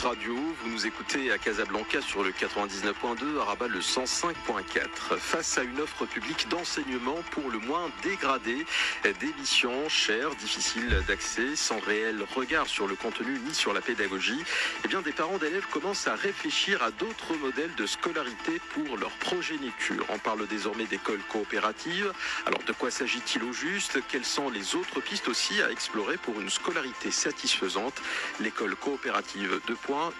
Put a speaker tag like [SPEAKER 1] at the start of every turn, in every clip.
[SPEAKER 1] Radio, vous nous écoutez à Casablanca sur le 99.2, à Rabat le 105.4. Face à une offre publique d'enseignement pour le moins dégradée, des missions chères, difficiles d'accès, sans réel regard sur le contenu ni sur la pédagogie, eh bien des parents d'élèves commencent à réfléchir à d'autres modèles de scolarité pour leur progéniture. On parle désormais d'écoles coopératives. Alors de quoi s'agit-il au juste? Quelles sont les autres pistes aussi à explorer pour une scolarité satisfaisante? L'école coopérative,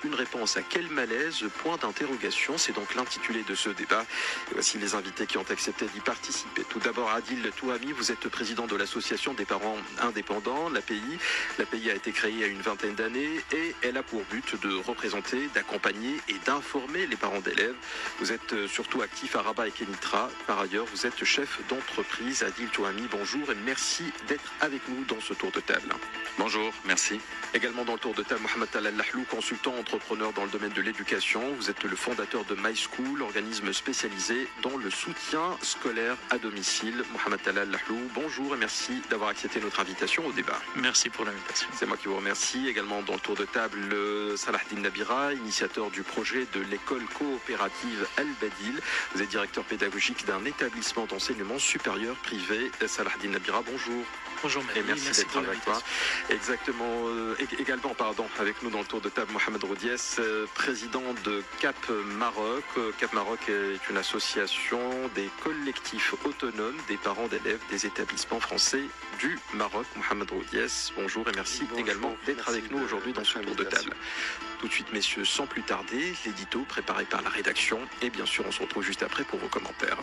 [SPEAKER 1] une réponse à quel malaise? Point d'interrogation, c'est donc l'intitulé de ce débat. Et voici les invités qui ont accepté d'y participer. Tout d'abord, Adil Touhami, vous êtes président de l'association des parents indépendants, l'API. L'API a été créée il y a une vingtaine d'années et elle a pour but de représenter, d'accompagner et d'informer les parents d'élèves. Vous êtes surtout actif à Rabat et Kenitra. Par ailleurs, vous êtes chef d'entreprise. Adil Touhami, bonjour et merci d'être avec nous dans ce tour de table.
[SPEAKER 2] Bonjour, merci.
[SPEAKER 1] Également dans le tour de table, Mohamed Talal Lahlou, consultant entrepreneur dans le domaine de l'éducation. Vous êtes le fondateur de MySchool, organisme spécialisé dans le soutien scolaire à domicile. Mohamed Talal Lahlou, bonjour et merci d'avoir accepté notre invitation au débat.
[SPEAKER 2] Merci pour l'invitation.
[SPEAKER 1] C'est moi qui vous remercie. Également dans le tour de table, Salahdine Nabira, initiateur du projet de l'école coopérative Al-Badil. Vous êtes directeur pédagogique d'un établissement d'enseignement supérieur privé. Salahdine Nabira, bonjour.
[SPEAKER 2] Bonjour,
[SPEAKER 1] et merci d'être avec toi. Exactement. Également, avec nous dans le tour de table, Mohamed Roudiès, président de Cap Maroc. Cap Maroc est une association des collectifs autonomes des parents d'élèves des établissements français du Maroc. Mohamed Roudiès, bonjour et merci également d'être avec nous aujourd'hui dans ce tour de table. Tout de suite, messieurs, sans plus tarder, l'édito préparé par la rédaction. Et bien sûr, on se retrouve juste après pour vos commentaires.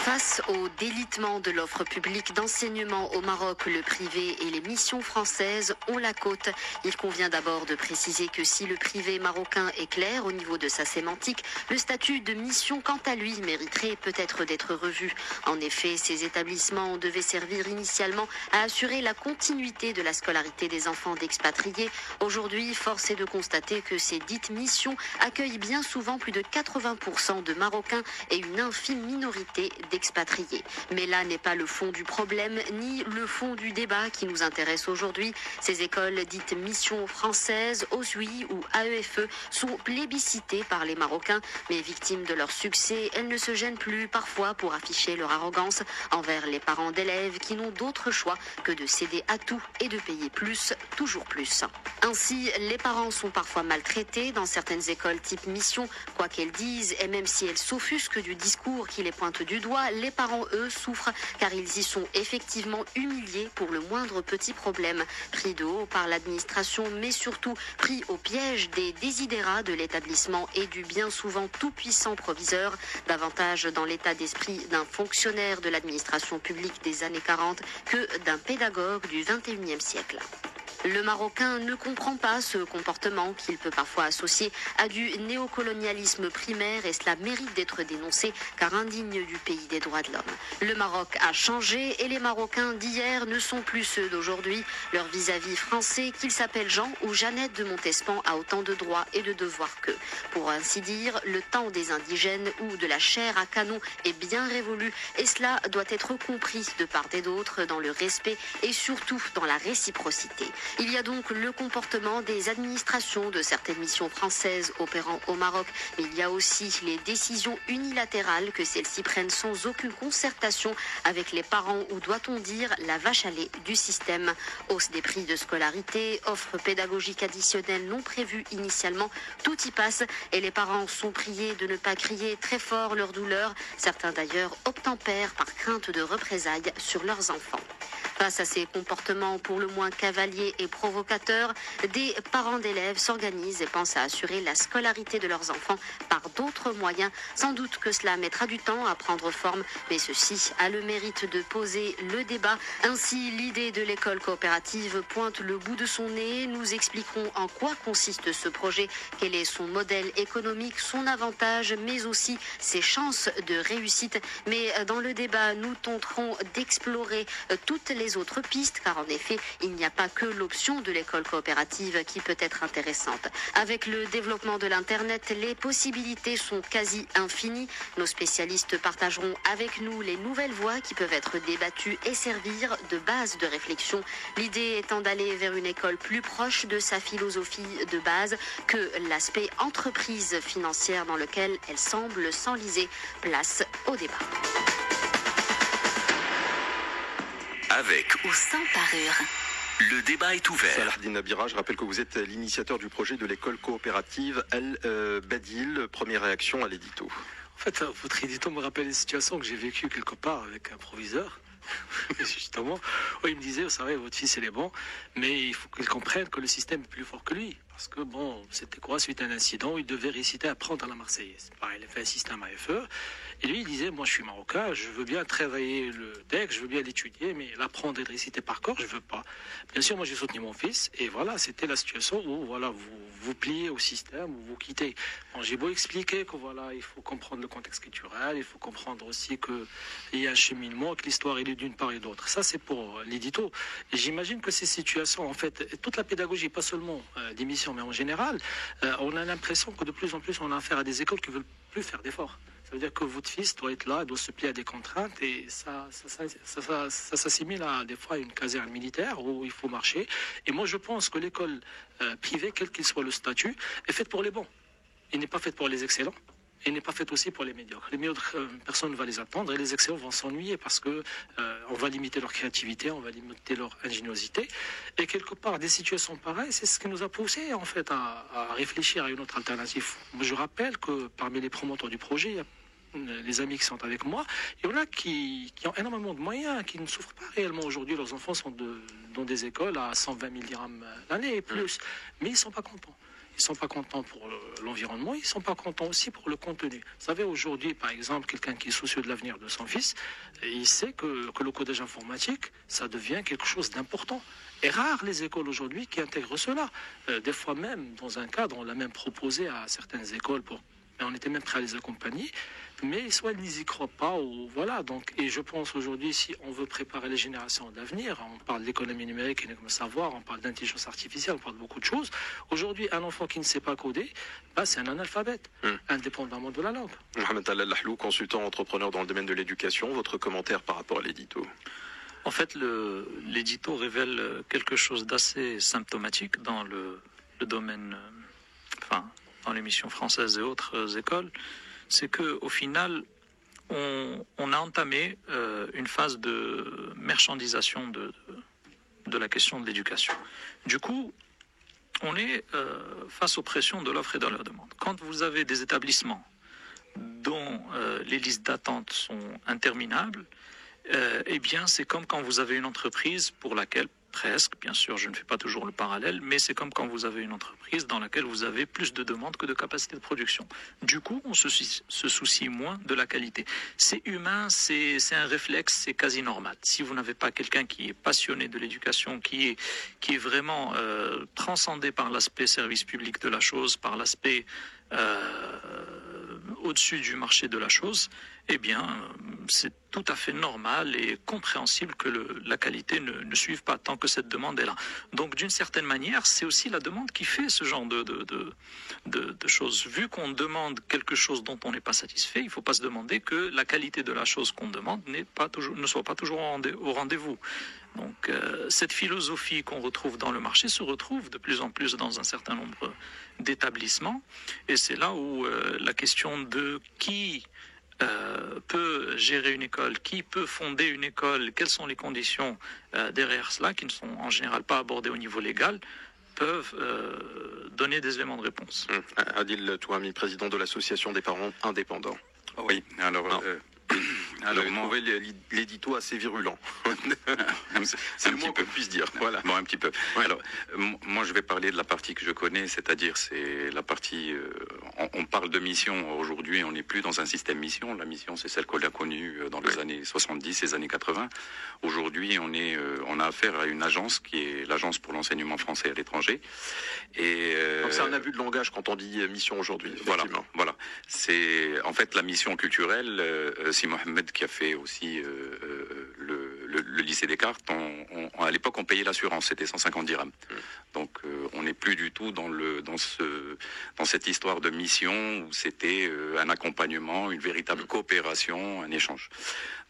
[SPEAKER 3] Face au délitement de l'offre publique d'enseignement au Maroc, le privé et les missions françaises ont la cote. Il convient d'abord de préciser que si le privé marocain est clair au niveau de sa sémantique, le statut de mission, quant à lui, mériterait peut-être d'être revu. En effet, ces établissements devaient servir initialement à assurer la continuité de la scolarité des enfants d'expatriés. Aujourd'hui, force est de constater que ces dites missions accueillent bien souvent plus de 80% de Marocains et une infime minorité d'expatriés. Mais là n'est pas le fond du problème, ni le fond du débat qui nous intéresse aujourd'hui. Ces écoles dites missions françaises, OSUI ou AEFE, sont plébiscitées par les Marocains, mais victimes de leur succès, elles ne se gênent plus parfois pour afficher leur arrogance envers les parents d'élèves qui n'ont d'autre choix que de céder à tout et de payer plus, toujours plus. Ainsi, les parents sont parfois maltraités dans certaines écoles type mission, quoi qu'elles disent, et même si elles s'offusquent du discours qui les pointe du doigt, les parents, eux, souffrent car ils y sont effectivement humiliés pour le moindre petit problème, pris de haut par l'administration, mais surtout pris au piège des désidérats de l'établissement et du bien souvent tout-puissant proviseur, davantage dans l'état d'esprit d'un fonctionnaire de l'administration publique des années 40 que d'un pédagogue du 21e siècle. Le Marocain ne comprend pas ce comportement qu'il peut parfois associer à du néocolonialisme primaire et cela mérite d'être dénoncé car indigne du pays des droits de l'homme. Le Maroc a changé et les Marocains d'hier ne sont plus ceux d'aujourd'hui. Leur vis-à-vis français, qu'ils s'appellent Jean ou Jeannette de Montespan, a autant de droits et de devoirs qu'eux. Pour ainsi dire, le temps des indigènes ou de la chair à canon est bien révolu et cela doit être compris de part et d'autre dans le respect et surtout dans la réciprocité. Il y a donc le comportement des administrations de certaines missions françaises opérant au Maroc, mais il y a aussi les décisions unilatérales que celles-ci prennent sans aucune concertation avec les parents ou doit-on dire la vache à lait du système. Hausse des prix de scolarité, offres pédagogiques additionnelles non prévues initialement, tout y passe et les parents sont priés de ne pas crier très fort leur douleur, certains d'ailleurs obtempèrent par crainte de représailles sur leurs enfants. Face à ces comportements pour le moins cavaliers et provocateurs, des parents d'élèves s'organisent et pensent à assurer la scolarité de leurs enfants par d'autres moyens. Sans doute que cela mettra du temps à prendre forme, mais ceci a le mérite de poser le débat. Ainsi, l'idée de l'école coopérative pointe le bout de son nez. Nous expliquerons en quoi consiste ce projet, quel est son modèle économique, son avantage, mais aussi ses chances de réussite. Mais dans le débat, nous tenterons d'explorer toutes les les autres pistes, car en effet, il n'y a pas que l'option de l'école coopérative qui peut être intéressante. Avec le développement de l'Internet, les possibilités sont quasi infinies. Nos spécialistes partageront avec nous les nouvelles voies qui peuvent être débattues et servir de base de réflexion. L'idée étant d'aller vers une école plus proche de sa philosophie de base que l'aspect entreprise financière dans lequel elle semble s'enliser. Place au débat.
[SPEAKER 4] Avec
[SPEAKER 5] ou sans parure.
[SPEAKER 4] Le débat est ouvert.
[SPEAKER 1] Salahdine Nabira, je rappelle que vous êtes l'initiateur du projet de l'école coopérative El Badil. Première réaction à l'édito.
[SPEAKER 6] En fait, votre édito me rappelle une situation que j'ai vécue quelque part avec un proviseur. Justement, où il me disait, vous savez, votre fils il est bon, mais il faut qu'il comprenne que le système est plus fort que lui. Parce que bon, c'était quoi, suite à un incident où il devait réciter à apprendre à la Marseillaise. Pareil, il a fait un système AFE. Et lui, il disait, moi je suis marocain, je veux bien travailler le texte, je veux bien l'étudier, mais l'apprendre et le réciter par corps, je veux pas. Bien sûr, moi j'ai soutenu mon fils, et voilà, c'était la situation où voilà, vous pliez au système, ou vous quittez. Bon, j'ai beau expliquer que voilà, il faut comprendre le contexte culturel, il faut comprendre aussi qu'il y a un cheminement, que l'histoire est d'une part et d'autre. Ça, c'est pour l'édito. Et j'imagine que ces situations, en fait, toute la pédagogie, pas seulement d'émission, mais en général, on a l'impression que de plus en plus, on a affaire à des écoles qui veulent plus faire d'efforts. Ça veut dire que votre fils doit être là, doit se plier à des contraintes et ça s'assimile à des fois à une caserne militaire où il faut marcher. Et moi, je pense que l'école privée, quel qu'il soit le statut, est faite pour les bons. Elle n'est pas faite pour les excellents. Et n'est pas faite aussi pour les médiocres. Les médiocres, personne ne va les attendre et les excellents vont s'ennuyer parce que on va limiter leur créativité, on va limiter leur ingéniosité. Et quelque part, des situations pareilles, c'est ce qui nous a poussé en fait à réfléchir à une autre alternative. Je rappelle que parmi les promoteurs du projet, il y a les amis qui sont avec moi, il y en a qui ont énormément de moyens, qui ne souffrent pas réellement aujourd'hui. Leurs enfants sont dans des écoles à 120 000 dirhams l'année et plus, mais ils ne sont pas contents. Ils ne sont pas contents pour l'environnement, ils ne sont pas contents aussi pour le contenu. Vous savez, aujourd'hui, par exemple, quelqu'un qui est soucieux de l'avenir de son fils, il sait que le codage informatique, ça devient quelque chose d'important. Et rares les écoles aujourd'hui qui intègrent cela. Des fois même, dans un cadre, on l'a même proposé à certaines écoles et on était même prêt à les accompagner, mais soit ils n'y croient pas, ou voilà. Donc, et je pense aujourd'hui, si on veut préparer les générations d'avenir, on parle d'économie numérique et de savoir, on parle d'intelligence artificielle, on parle de beaucoup de choses. Aujourd'hui, un enfant qui ne sait pas coder, c'est un analphabète, indépendamment de la langue.
[SPEAKER 1] Mohamed Al-Lahlou, consultant entrepreneur dans le domaine de l'éducation, votre commentaire par rapport à l'édito?
[SPEAKER 2] En fait, l'édito révèle quelque chose d'assez symptomatique dans le domaine, dans l'émission française et autres écoles, c'est qu'au final, on a entamé une phase de marchandisation de la question de l'éducation. Du coup, on est face aux pressions de l'offre et de la demande. Quand vous avez des établissements dont les listes d'attente sont interminables, eh bien, c'est comme quand vous avez une entreprise pour laquelle, presque, bien sûr, je ne fais pas toujours le parallèle, mais c'est comme quand vous avez une entreprise dans laquelle vous avez plus de demandes que de capacité de production. Du coup, on se soucie moins de la qualité. C'est humain, c'est un réflexe, c'est quasi normal. Si vous n'avez pas quelqu'un qui est passionné de l'éducation, qui est vraiment transcendé par l'aspect service public de la chose, par l'aspect au-dessus du marché de la chose, eh bien, c'est tout à fait normal et compréhensible que la qualité ne suive pas tant que cette demande est là. Donc, d'une certaine manière, c'est aussi la demande qui fait ce genre de choses. Vu qu'on demande quelque chose dont on n'est pas satisfait, il ne faut pas se demander que la qualité de la chose qu'on demande ne soit pas toujours au rendez-vous. Donc, cette philosophie qu'on retrouve dans le marché se retrouve de plus en plus dans un certain nombre d'établissements. Et c'est là où la question de qui peut gérer une école, qui peut fonder une école, quelles sont les conditions derrière cela, qui ne sont en général pas abordées au niveau légal, peuvent donner des éléments de réponse.
[SPEAKER 1] Adil Touami, président de l'association des parents indépendants.
[SPEAKER 7] Oui, alors...
[SPEAKER 1] Alors, vous trouvez l'édito assez virulent. C'est le moins qu'on puisse dire. Voilà.
[SPEAKER 7] Bon, un petit peu. Ouais. Alors, moi, je vais parler de la partie que je connais, c'est-à-dire, c'est la partie... on parle de mission aujourd'hui, on n'est plus dans un système mission. La mission, c'est celle qu'on a connue dans les années 70, les années 80. Aujourd'hui, on a affaire à une agence qui est l'Agence pour l'enseignement français à l'étranger. Et
[SPEAKER 1] donc, c'est un abus de langage quand on dit mission aujourd'hui.
[SPEAKER 7] Voilà. C'est en fait la mission culturelle. Si Mohamed qui a fait aussi le lycée Descartes, à l'époque, on payait l'assurance, c'était 150 dirhams. Donc, on n'est plus du tout dans cette histoire de mission où c'était un accompagnement, une véritable coopération, un échange.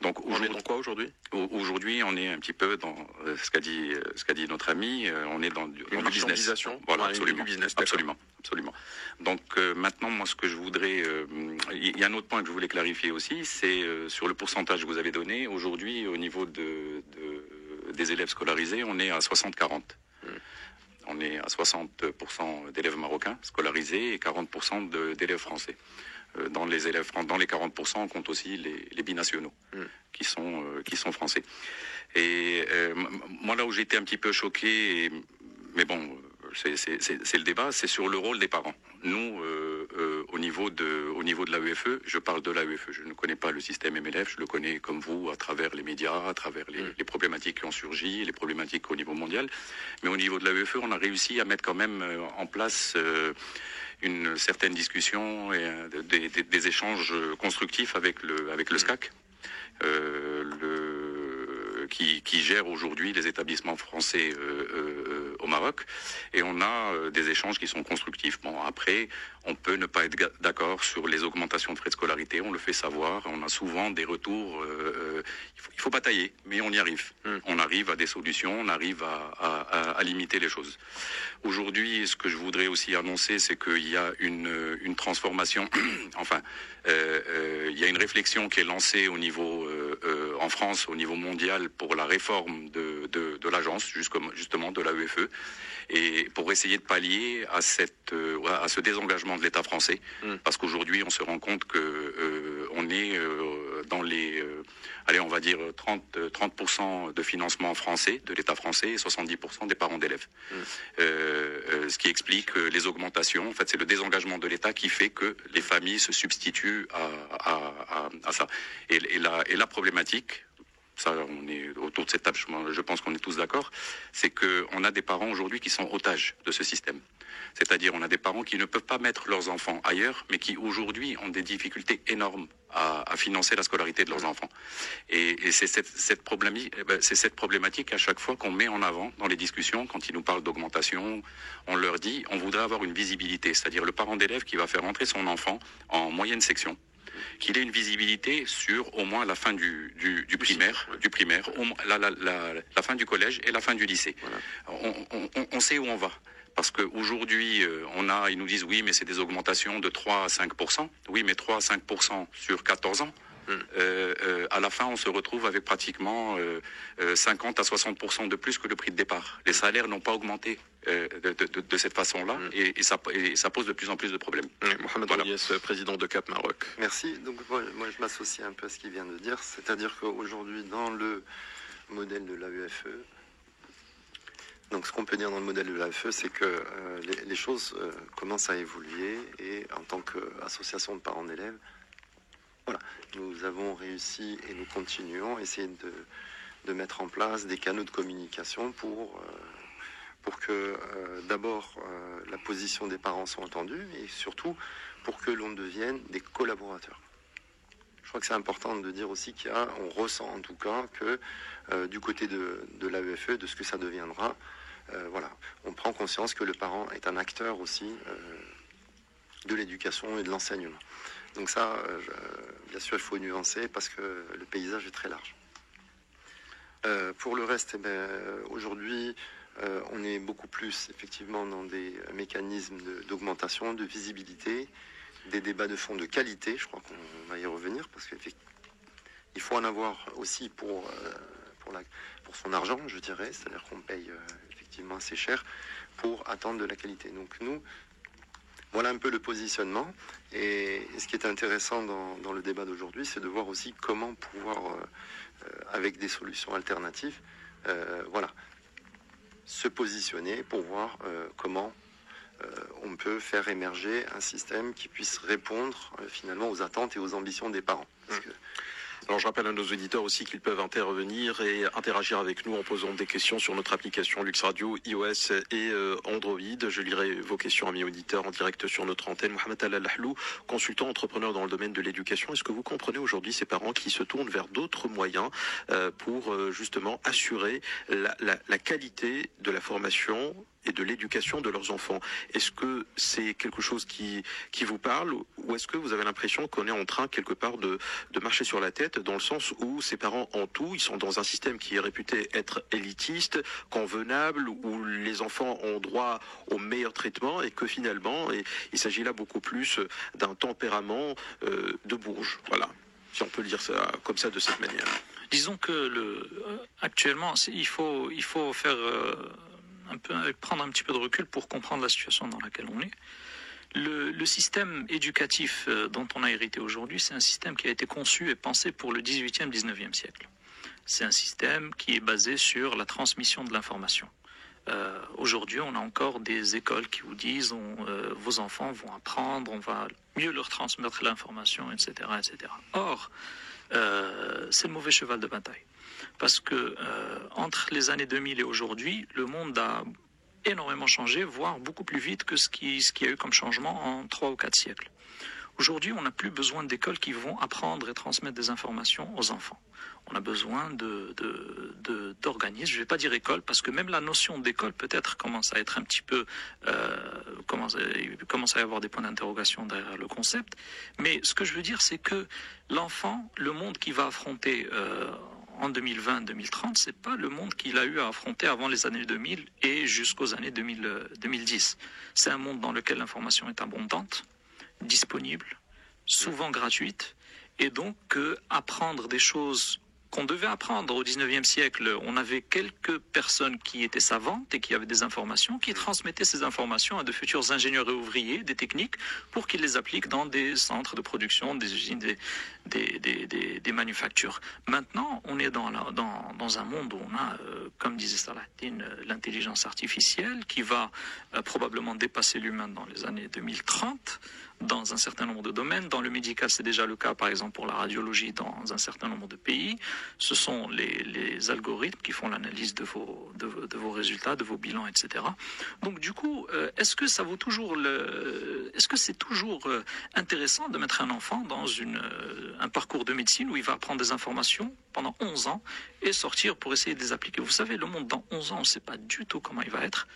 [SPEAKER 7] Donc,
[SPEAKER 1] On est dans quoi aujourd'hui?
[SPEAKER 7] Aujourd'hui, on est un petit peu dans ce qu'a dit notre ami. On est dans du business.
[SPEAKER 1] Marchandisation.
[SPEAKER 7] Voilà,
[SPEAKER 1] Ouais,
[SPEAKER 7] absolument,
[SPEAKER 1] du business, d'accord.
[SPEAKER 7] absolument. Donc maintenant, moi, ce que je voudrais, il y a un autre point que je voulais clarifier aussi, c'est sur le pourcentage que vous avez donné. Aujourd'hui, au niveau des élèves scolarisés, on est à 60-40. On est à 60% d'élèves marocains scolarisés et 40% d'élèves français. Dans les 40%, on compte aussi les binationaux qui sont français. Et moi, là où j'ai été un petit peu choqué, mais bon, c'est le débat, c'est sur le rôle des parents. Nous, au niveau de l'AEFE, je parle de l'AEFE, je ne connais pas le système MLF, je le connais comme vous à travers les médias, à travers les problématiques qui ont surgi, les problématiques au niveau mondial. Mais au niveau de l'AEFE, on a réussi à mettre quand même en place une certaine discussion et des échanges constructifs avec le SCAC. Qui gère aujourd'hui les établissements français au Maroc, et on a des échanges qui sont constructifs. Bon, après, on peut ne pas être d'accord sur les augmentations de frais de scolarité, on le fait savoir, on a souvent des retours, il faut batailler, mais on y arrive. On arrive à des solutions, on arrive à limiter les choses. Aujourd'hui, ce que je voudrais aussi annoncer, c'est qu'il y a une transformation, enfin, il y a une réflexion qui est lancée au niveau, en France, au niveau mondial, pour la réforme de l'agence, justement de l'AEFE, et pour essayer de pallier à ce désengagement de l'État français, parce qu'aujourd'hui, on se rend compte que on est dans les, on va dire 30% de financement français, de l'État français, et 70% des parents d'élèves. Ce qui explique les augmentations. En fait, c'est le désengagement de l'État qui fait que les familles se substituent à ça. Et la problématique, ça, on est autour de cette table, je pense qu'on est tous d'accord, c'est qu'on a des parents aujourd'hui qui sont otages de ce système. C'est-à-dire, on a des parents qui ne peuvent pas mettre leurs enfants ailleurs, mais qui aujourd'hui ont des difficultés énormes à financer la scolarité de leurs enfants. Et c'est cette problématique à chaque fois qu'on met en avant dans les discussions, quand ils nous parlent d'augmentation, on leur dit, on voudrait avoir une visibilité, c'est-à-dire le parent d'élève qui va faire entrer son enfant en moyenne section, qu'il ait une visibilité sur au moins la fin du primaire, la fin du collège et la fin du lycée. Voilà. On sait où on va. Parce qu'aujourd'hui, ils nous disent oui, mais c'est des augmentations de 3 à 5%. Oui, mais 3 à 5% sur 14 ans. À la fin, on se retrouve avec pratiquement 50 à 60% de plus que le prix de départ. Les salaires n'ont pas augmenté de cette façon-là, et ça pose de plus en plus de problèmes.
[SPEAKER 1] Mohamed Rouies, président de CAP Maroc.
[SPEAKER 5] Merci. Donc moi, je m'associe un peu à ce qu'il vient de dire, c'est-à-dire qu'aujourd'hui, dans le modèle de l'AEFE, donc ce qu'on peut dire dans le modèle de l'AEFE, c'est que les choses commencent à évoluer, et en tant qu'association de parents d'élèves, voilà, nous avons réussi et nous continuons à essayer de mettre en place des canaux de communication pour que d'abord la position des parents soit entendue, et surtout pour que l'on devienne des collaborateurs. Je crois que c'est important de dire aussi on ressent en tout cas que du côté de l'AEFE, de ce que ça deviendra, voilà, on prend conscience que le parent est un acteur aussi de l'éducation et de l'enseignement. Donc ça, bien sûr, il faut nuancer parce que le paysage est très large. Pour le reste, aujourd'hui, on est beaucoup plus effectivement dans des mécanismes d'augmentation, de visibilité, des débats de fond de qualité. Je crois qu'on va y revenir parce qu'il faut en avoir aussi pour son argent, je dirais. C'est-à-dire qu'on paye effectivement assez cher pour attendre de la qualité. Donc nous, voilà un peu le positionnement, et ce qui est intéressant dans le débat d'aujourd'hui, c'est de voir aussi comment pouvoir, avec des solutions alternatives, voilà, se positionner pour voir comment on peut faire émerger un système qui puisse répondre finalement aux attentes et aux ambitions des parents. Parce que
[SPEAKER 1] Alors je rappelle à nos auditeurs aussi qu'ils peuvent intervenir et interagir avec nous en posant des questions sur notre application Lux Radio, iOS et Android. Je lirai vos questions, amis auditeurs, en direct sur notre antenne. Mohamed Al-Lahlou, consultant entrepreneur dans le domaine de l'éducation. Est-ce que vous comprenez aujourd'hui ces parents qui se tournent vers d'autres moyens pour justement assurer la qualité de la formation et de l'éducation de leurs enfants? Est-ce que c'est quelque chose qui vous parle, ou est-ce que vous avez l'impression qu'on est en train quelque part de marcher sur la tête, dans le sens où ces parents en tout, ils sont dans un système qui est réputé être élitiste, convenable, où les enfants ont droit au meilleur traitement, et que finalement il s'agit là beaucoup plus d'un tempérament de bourge, voilà, si on peut le dire ça comme ça, de cette manière.
[SPEAKER 2] Disons que actuellement il faut faire prendre un petit peu de recul pour comprendre la situation dans laquelle on est. Le système éducatif dont on a hérité aujourd'hui, c'est un système qui a été conçu et pensé pour le 18e, 19e siècle. C'est un système qui est basé sur la transmission de l'information. Aujourd'hui, on a encore des écoles qui vous disent vos enfants vont apprendre, on va mieux leur transmettre l'information, etc., etc. Or, c'est le mauvais cheval de bataille. Parce que entre les années 2000 et aujourd'hui, le monde a énormément changé, voire beaucoup plus vite que ce qu'il y a eu comme changement en 3 ou 4 siècles. Aujourd'hui, on n'a plus besoin d'écoles qui vont apprendre et transmettre des informations aux enfants. On a besoin d'organismes, je ne vais pas dire école, parce que même la notion d'école peut-être commence à être un petit peu, commence à y avoir des points d'interrogation derrière le concept. Mais ce que je veux dire, c'est que l'enfant, le monde qu'il va affronter en 2020-2030, c'est pas le monde qu'il a eu à affronter avant les années 2000 et jusqu'aux années 2010. C'est un monde dans lequel l'information est abondante, disponible, souvent gratuite, et donc apprendre des choses qu'on devait apprendre au 19e siècle. On avait quelques personnes qui étaient savantes et qui avaient des informations, qui transmettaient ces informations à de futurs ingénieurs et ouvriers, des techniques, pour qu'ils les appliquent dans des centres de production, des usines, des manufactures. Maintenant, on est dans un monde où on a, comme disait Saladin, l'intelligence artificielle qui va probablement dépasser l'humain dans les années 2030, dans un certain nombre de domaines. Dans le médical, c'est déjà le cas, par exemple, pour la radiologie dans un certain nombre de pays. Ce sont les algorithmes qui font l'analyse de vos résultats, de vos bilans, etc. Donc, du coup, est-ce que ça vaut toujours est-ce que c'est toujours intéressant de mettre un enfant dans un parcours de médecine où il va apprendre des informations pendant 11 ans et sortir pour essayer de les appliquer? Vous savez, le monde dans 11 ans, on ne sait pas du tout comment il va être,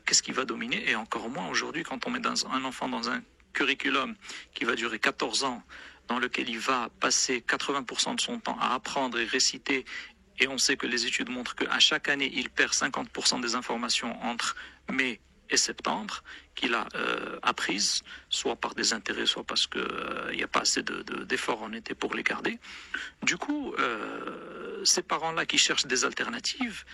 [SPEAKER 2] qu'est-ce qui va dominer, et encore moins aujourd'hui quand on met un enfant dans un curriculum qui va durer 14 ans, dans lequel il va passer 80% de son temps à apprendre et réciter, et on sait que les études montrent qu'à chaque année, il perd 50% des informations entre mai et septembre qu'il a apprises, soit par des intérêts, soit parce qu'il n'y a pas assez d'efforts en été pour les garder. Du coup, ces parents-là qui cherchent des alternatives,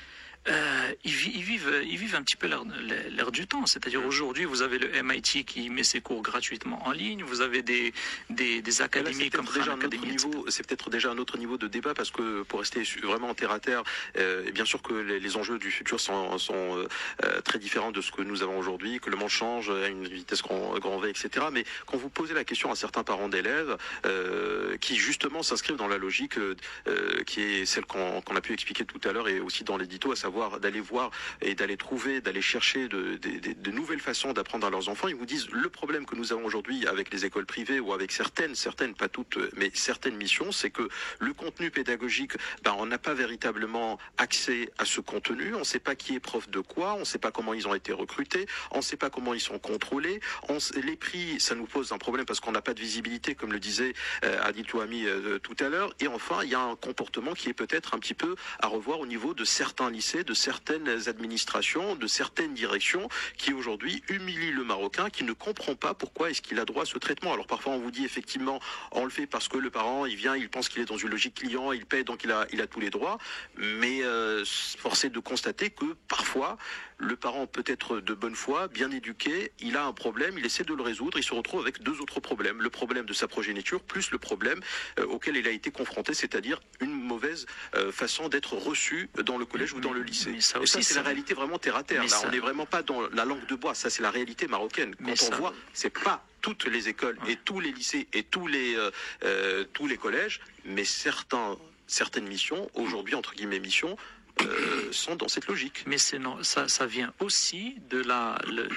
[SPEAKER 2] ils vivent un petit peu l'air du temps. C'est-à-dire aujourd'hui, vous avez le MIT qui met ses cours gratuitement en ligne, vous avez des académies comme Khan Academy.
[SPEAKER 1] C'est peut-être déjà un autre niveau de débat, parce que pour rester vraiment terre à terre, bien sûr que les enjeux du futur sont très différents de ce que nous avons aujourd'hui, que le monde change à une vitesse grand V, etc. Mais quand vous posez la question à certains parents d'élèves qui justement s'inscrivent dans la logique qui est celle qu'on a pu expliquer tout à l'heure, et aussi dans l'édito, à savoir d'aller voir et d'aller chercher de nouvelles façons d'apprendre à leurs enfants, ils vous disent le problème que nous avons aujourd'hui avec les écoles privées, ou avec certaines, pas toutes, mais certaines missions, c'est que le contenu pédagogique, on n'a pas véritablement accès à ce contenu, on ne sait pas qui est prof de quoi, on ne sait pas comment ils ont été recrutés, on ne sait pas comment ils sont contrôlés, les prix, ça nous pose un problème parce qu'on n'a pas de visibilité, comme le disait Adil Touhami tout à l'heure, et enfin il y a un comportement qui est peut-être un petit peu à revoir au niveau de certains lycées, de certaines administrations, de certaines directions qui aujourd'hui humilient le Marocain, qui ne comprend pas pourquoi est-ce qu'il a droit à ce traitement. Alors parfois on vous dit effectivement on le fait parce que le parent il vient, il pense qu'il est dans une logique client, il paie, donc il a tous les droits, mais force est de constater que parfois le parent peut être de bonne foi, bien éduqué, il a un problème, il essaie de le résoudre, il se retrouve avec deux autres problèmes. Le problème de sa progéniture, plus le problème auquel il a été confronté, c'est-à-dire une mauvaise façon d'être reçu dans le collège ou dans le lycée.
[SPEAKER 2] Mais ça
[SPEAKER 1] Et
[SPEAKER 2] aussi,
[SPEAKER 1] ça, c'est la réalité vraiment terre à terre.
[SPEAKER 2] Mais
[SPEAKER 1] Là,
[SPEAKER 2] ça-
[SPEAKER 1] on n'est vraiment pas dans la langue de bois, ça c'est la réalité marocaine.
[SPEAKER 2] Mais
[SPEAKER 1] Quand on
[SPEAKER 2] ça-
[SPEAKER 1] voit, c'est pas toutes les écoles et tous les lycées et tous les collèges, mais certaines missions, aujourd'hui entre guillemets missions, sont dans cette logique.
[SPEAKER 2] Mais ça vient aussi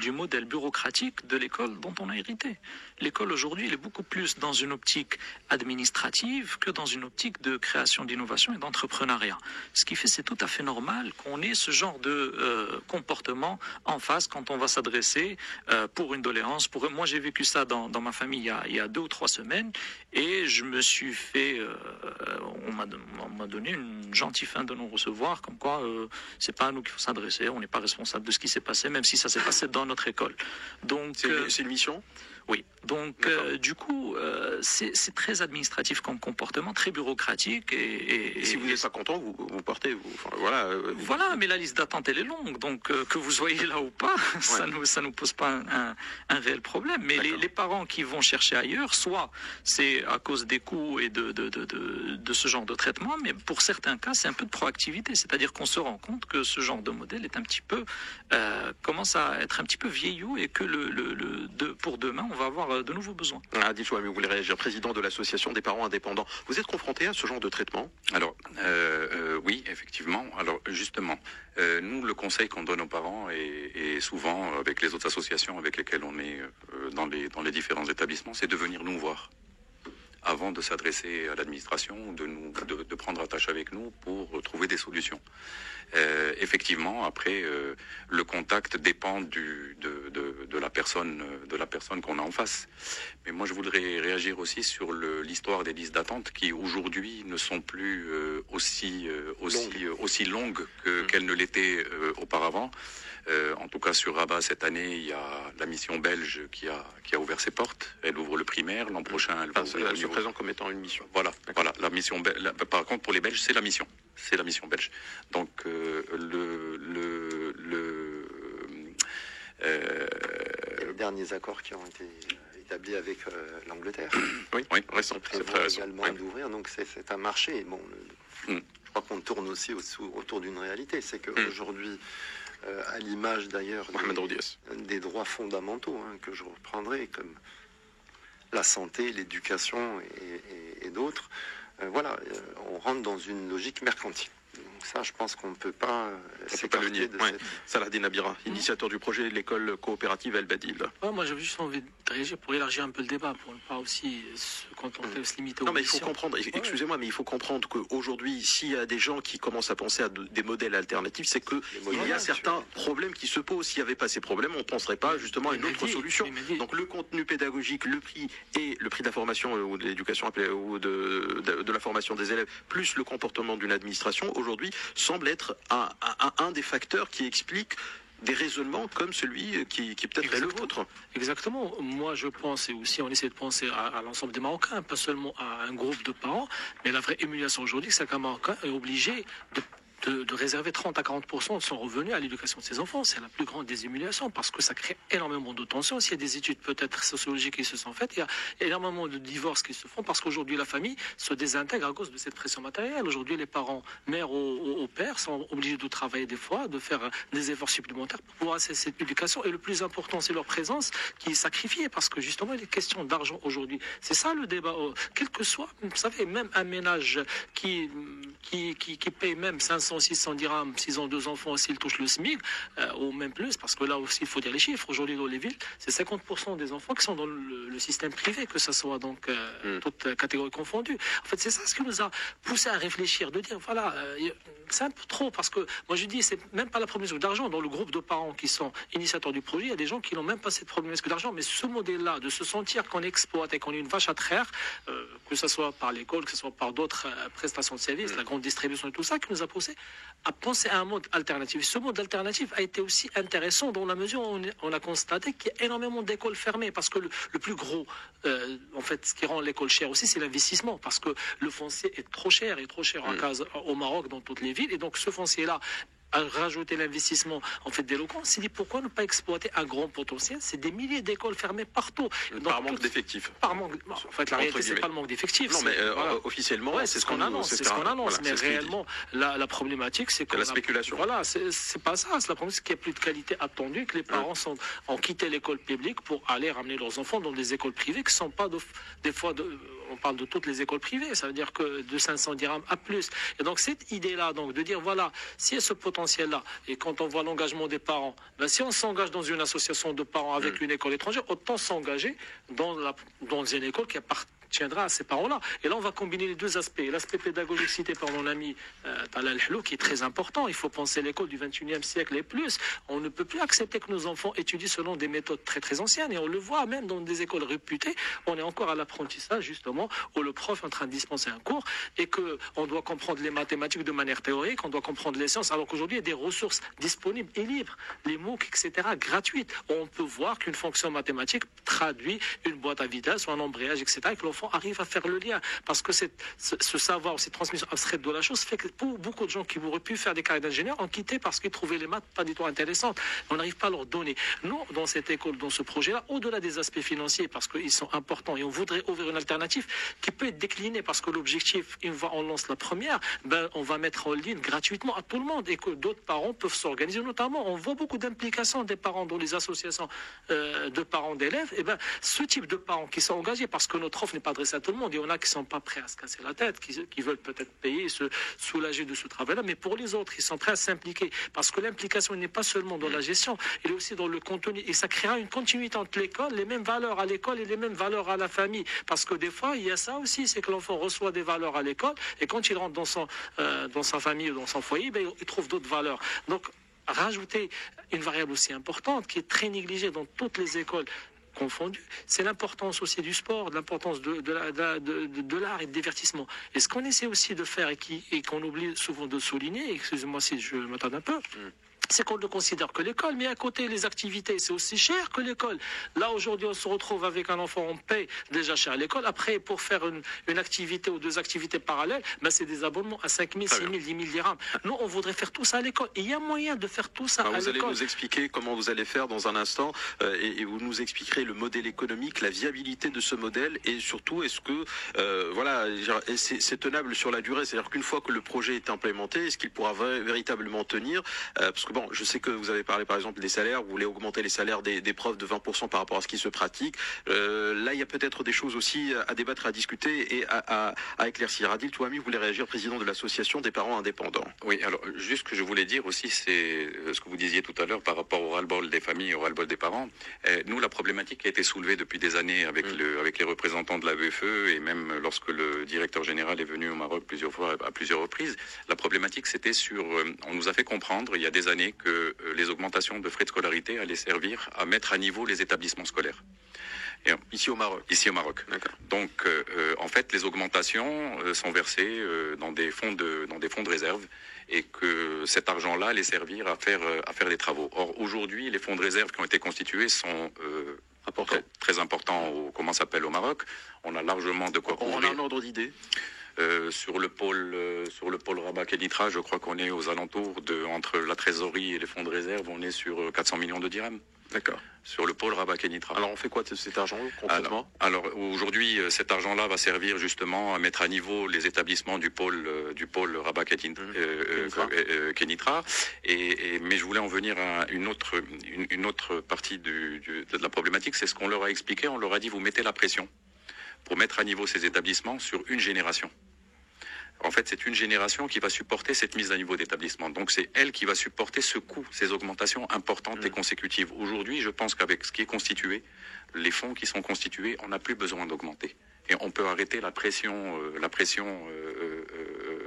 [SPEAKER 2] du modèle bureaucratique de l'école dont on a hérité. L'école aujourd'hui, elle est beaucoup plus dans une optique administrative que dans une optique de création d'innovation et d'entrepreneuriat. Ce qui fait, c'est tout à fait normal qu'on ait ce genre de comportement en face quand on va s'adresser pour une doléance. Moi, j'ai vécu ça dans ma famille il y a 2 ou 3 semaines et je me suis fait... on m'a donné une gentille fin de non-recevoir, comme quoi c'est pas à nous qu'il faut s'adresser, on n'est pas responsable de ce qui s'est passé, même si ça s'est passé dans notre école. Donc
[SPEAKER 1] C'est une mission.
[SPEAKER 2] oui, donc du coup c'est très administratif comme comportement, très bureaucratique et
[SPEAKER 1] Si vous n'êtes pas content, vous partez.
[SPEAKER 2] voilà, mais la liste d'attente elle est longue, donc que vous soyez là ou pas, ça nous pose pas un réel problème. Mais les parents qui vont chercher ailleurs, soit c'est à cause des coûts et de ce genre de traitement, mais pour certains cas c'est un peu de proactivité, c'est-à-dire qu'on se rend compte que ce genre de modèle est un petit peu commence à être un petit peu vieillot et que pour demain on va avoir de nouveaux besoins.
[SPEAKER 1] Adil Chouami, vous voulez réagir, président de l'association des parents indépendants. Vous êtes confronté à ce genre de traitement?
[SPEAKER 7] Alors, oui, effectivement. Alors, justement, nous, le conseil qu'on donne aux parents, et souvent avec les autres associations avec lesquelles on est dans les différents établissements, c'est de venir nous voir avant de s'adresser à l'administration, de prendre attache avec nous pour trouver des solutions. Effectivement, après, le contact dépend de la personne qu'on a en face. Mais moi, je voudrais réagir aussi sur l'histoire des listes d'attente qui aujourd'hui ne sont plus aussi longues qu'elles ne l'étaient auparavant. En tout cas, sur Rabat, cette année, il y a la mission belge qui a ouvert ses portes. Elle ouvre le primaire. L'an prochain, elle va ouvrir
[SPEAKER 1] Elle se présente comme étant une mission.
[SPEAKER 7] Voilà, la mission belge. Par contre, pour les Belges, c'est la mission. C'est la mission belge. Donc,
[SPEAKER 5] les derniers accords qui ont été établis avec l'Angleterre.
[SPEAKER 1] Oui, récent. C'est très récent.
[SPEAKER 5] Également d'ouvrir, donc c'est un marché. Bon, je crois qu'on tourne aussi autour d'une réalité, c'est qu'aujourd'hui, à l'image d'ailleurs des droits fondamentaux que je reprendrai, comme la santé, l'éducation et d'autres, on rentre dans une logique mercantile. Donc ça, je pense qu'on ne peut pas
[SPEAKER 1] le nier. Saladin Abira, initiateur du projet de l'école coopérative El Badil.
[SPEAKER 6] Moi, j'avais juste envie de réagir pour élargir un peu le débat, pour ne pas aussi se contenter, se limiter aux
[SPEAKER 1] Non, mais il faut
[SPEAKER 6] missions.
[SPEAKER 1] comprendre, excusez-moi, mais il faut comprendre qu'aujourd'hui, s'il y a des gens qui commencent à penser à des modèles alternatifs, c'est qu'il y a certains problèmes qui se posent. S'il n'y avait pas ces problèmes, on ne penserait pas justement à une autre solution. Donc le contenu pédagogique, le prix de la formation ou de l'éducation ou de la formation des élèves, plus le comportement d'une administration, aujourd'hui, semble être un des facteurs qui explique des raisonnements comme celui qui peut-être est le vôtre.
[SPEAKER 6] Exactement. Moi, je pense, et aussi on essaie de penser à l'ensemble des Marocains, pas seulement à un groupe de parents, mais la vraie émulation aujourd'hui, c'est qu'un Marocain est obligé de réserver 30 à 40% de son revenu à l'éducation de ses enfants. C'est la plus grande des émulations parce que ça crée énormément de tensions. S'il y a des études peut-être sociologiques qui se sont faites, il y a énormément de divorces qui se font parce qu'aujourd'hui la famille se désintègre à cause de cette pression matérielle. Aujourd'hui, les parents, mères ou pères, sont obligés de travailler des fois, de faire des efforts supplémentaires pour pouvoir assurer cette éducation. Et le plus important, c'est leur présence qui est sacrifiée parce que justement, il est question d'argent aujourd'hui. C'est ça le débat. Quel que soit, vous savez, même un ménage qui paye même 500, 600 dirhams, s'ils ont 2 enfants, s'ils touchent le SMIC, ou même plus, parce que là aussi, il faut dire les chiffres. Aujourd'hui, dans les villes, c'est 50% des enfants qui sont dans le système privé, que ce soit donc toutes catégories confondues. En fait, c'est ça ce qui nous a poussé à réfléchir, de dire, voilà, c'est un peu trop, parce que, moi je dis, c'est même pas la problématique d'argent. Dans le groupe de parents qui sont initiateurs du projet, il y a des gens qui n'ont même pas cette problématique d'argent, mais ce modèle-là, de se sentir qu'on exploite et qu'on est une vache à traire, que ce soit par l'école, que ce soit par d'autres prestations de services, la grande distribution et tout ça, qui nous a poussé à penser à un mode alternatif. Ce mode alternatif a été aussi intéressant dans la mesure où on a constaté qu'il y a énormément d'écoles fermées, parce que le plus gros, en fait, ce qui rend l'école chère aussi, c'est l'investissement, parce que le foncier est trop cher au Maroc, dans toutes les villes, et donc ce foncier-là, rajouter l'investissement en fait des locaux, on s'est dit pourquoi ne pas exploiter un grand potentiel. C'est des milliers d'écoles fermées partout.
[SPEAKER 1] Par manque d'effectifs.
[SPEAKER 6] Par manque. En fait, la réalité, c'est pas le manque d'effectifs.
[SPEAKER 1] Non, mais officiellement,
[SPEAKER 6] c'est ce qu'on annonce. C'est ce qu'on annonce. Mais réellement, la problématique, c'est que
[SPEAKER 1] la spéculation.
[SPEAKER 6] Voilà, c'est pas ça. La problématique, c'est qu'il n'y a plus de qualité attendue, que les parents ont quitté l'école publique pour aller ramener leurs enfants dans des écoles privées qui sont pas des fois on parle de toutes les écoles privées, ça veut dire que de 500 dirhams à plus. Et donc cette idée-là, donc de dire voilà, s'il y a ce potentiel-là, et quand on voit l'engagement des parents, ben, si on s'engage dans une association de parents avec une école étrangère, autant s'engager dans une école qui appartiendra à ces parents-là. Et là, on va combiner les deux aspects. L'aspect pédagogique cité par mon ami Talal Hlou, qui est très important. Il faut penser l'école du 21e siècle et plus. On ne peut plus accepter que nos enfants étudient selon des méthodes très très anciennes. Et on le voit même dans des écoles réputées. On est encore à l'apprentissage, justement, où le prof est en train de dispenser un cours et qu'on doit comprendre les mathématiques de manière théorique, on doit comprendre les sciences, alors qu'aujourd'hui, il y a des ressources disponibles et libres, les MOOC, etc., gratuites. On peut voir qu'une fonction mathématique traduit une boîte à vitesse ou un embrayage, etc., et que l'enfant arrive à faire le lien. Parce que ce savoir, cette transmission abstraite de la chose fait que pour beaucoup de gens qui auraient pu faire des carrières d'ingénieur ont quitté parce qu'ils trouvaient les maths pas du tout intéressantes. On n'arrive pas à leur donner. Nous, dans cette école, dans ce projet-là, au-delà des aspects financiers, parce qu'ils sont importants, et on voudrait ouvrir une alternative qui peut être déclinée, parce que l'objectif, une fois on lance la première, ben, on va mettre en ligne gratuitement à tout le monde, et que d'autres parents peuvent s'organiser. Notamment, on voit beaucoup d'implications des parents dans les associations de parents d'élèves. Et ben, ce type de parents qui sont engagés, parce que notre offre n'est pas adressée à tout le monde, il y en a qui ne sont pas prêts à se casser la tête, qui veulent peut-être payer, se soulager de ce travail-là, mais pour les autres, ils sont prêts à s'impliquer, parce que l'implication n'est pas seulement dans la gestion, elle est aussi dans le contenu, et ça créera une continuité entre l'école, les mêmes valeurs à l'école et les mêmes valeurs à la famille, parce que des fois, il y a ça aussi, c'est que l'enfant reçoit des valeurs à l'école, et quand il rentre dans sa famille ou dans son foyer, ben, il trouve d'autres valeurs. Donc, rajouter une variable aussi importante, qui est très négligée dans toutes les écoles confondues, c'est l'importance aussi du sport, l'importance de l'art et du divertissement. Et ce qu'on essaie aussi de faire et qu'on oublie souvent de souligner, excusez-moi si je m'attarde un peu, c'est qu'on ne considère que l'école, mais à côté, les activités, c'est aussi cher que l'école. Là, aujourd'hui, on se retrouve avec un enfant, on paye déjà cher à l'école. Après, pour faire une activité ou deux activités parallèles, ben, c'est des abonnements à 5 000, 6 000, 10 000 dirhams. Nous, on voudrait faire tout ça à l'école. Et il y a moyen de faire tout ça à l'école.
[SPEAKER 1] Vous allez nous expliquer comment vous allez faire dans un instant, et vous nous expliquerez le modèle économique, la viabilité de ce modèle, et surtout, est-ce que c'est tenable sur la durée? C'est-à-dire qu'une fois que le projet est implémenté, est-ce qu'il pourra véritablement tenir? Parce que bon, je sais que vous avez parlé par exemple des salaires, vous voulez augmenter les salaires des profs de 20% par rapport à ce qui se pratique. Là, il y a peut-être des choses aussi à débattre, à discuter et à éclaircir. Adil Touami, vous voulez réagir, président de l'association des parents indépendants.
[SPEAKER 7] Oui, alors juste ce que je voulais dire aussi, c'est ce que vous disiez tout à l'heure par rapport au ras-le-bol des familles, au ras-le-bol des parents. Nous, la problématique qui a été soulevée depuis des années avec les représentants de la l'AEFE et même lorsque le directeur général est venu au Maroc plusieurs fois, à plusieurs reprises, la problématique c'était on nous a fait comprendre il y a des années que les augmentations de frais de scolarité allaient servir à mettre à niveau les établissements scolaires. Et,
[SPEAKER 1] ici au Maroc.
[SPEAKER 7] Ici au Maroc. Donc, en fait, les augmentations sont versées dans des fonds de réserve et que cet argent-là allait servir à faire des travaux. Or, aujourd'hui, les fonds de réserve qui ont été constitués sont très importants au Maroc. On a largement de quoi couvrir.
[SPEAKER 1] On a un ordre d'idée.
[SPEAKER 7] Sur le pôle Rabat Kenitra, je crois qu'on est aux alentours entre la trésorerie et les fonds de réserve, on est sur 400 millions de dirhams.
[SPEAKER 1] D'accord.
[SPEAKER 7] Sur le pôle Rabat Kenitra.
[SPEAKER 1] Alors on fait quoi de cet argent concrètement ?
[SPEAKER 7] Alors aujourd'hui, cet argent-là va servir justement à mettre à niveau les établissements du pôle Rabat Kenitra. Mais je voulais en venir à une autre partie de la problématique, c'est ce qu'on leur a expliqué. On leur a dit vous mettez la pression pour mettre à niveau ces établissements sur une génération. En fait, c'est une génération qui va supporter cette mise à niveau d'établissement. Donc, c'est elle qui va supporter ce coût, ces augmentations importantes et consécutives. Aujourd'hui, je pense qu'avec ce qui est constitué, les fonds qui sont constitués, on n'a plus besoin d'augmenter. Et on peut arrêter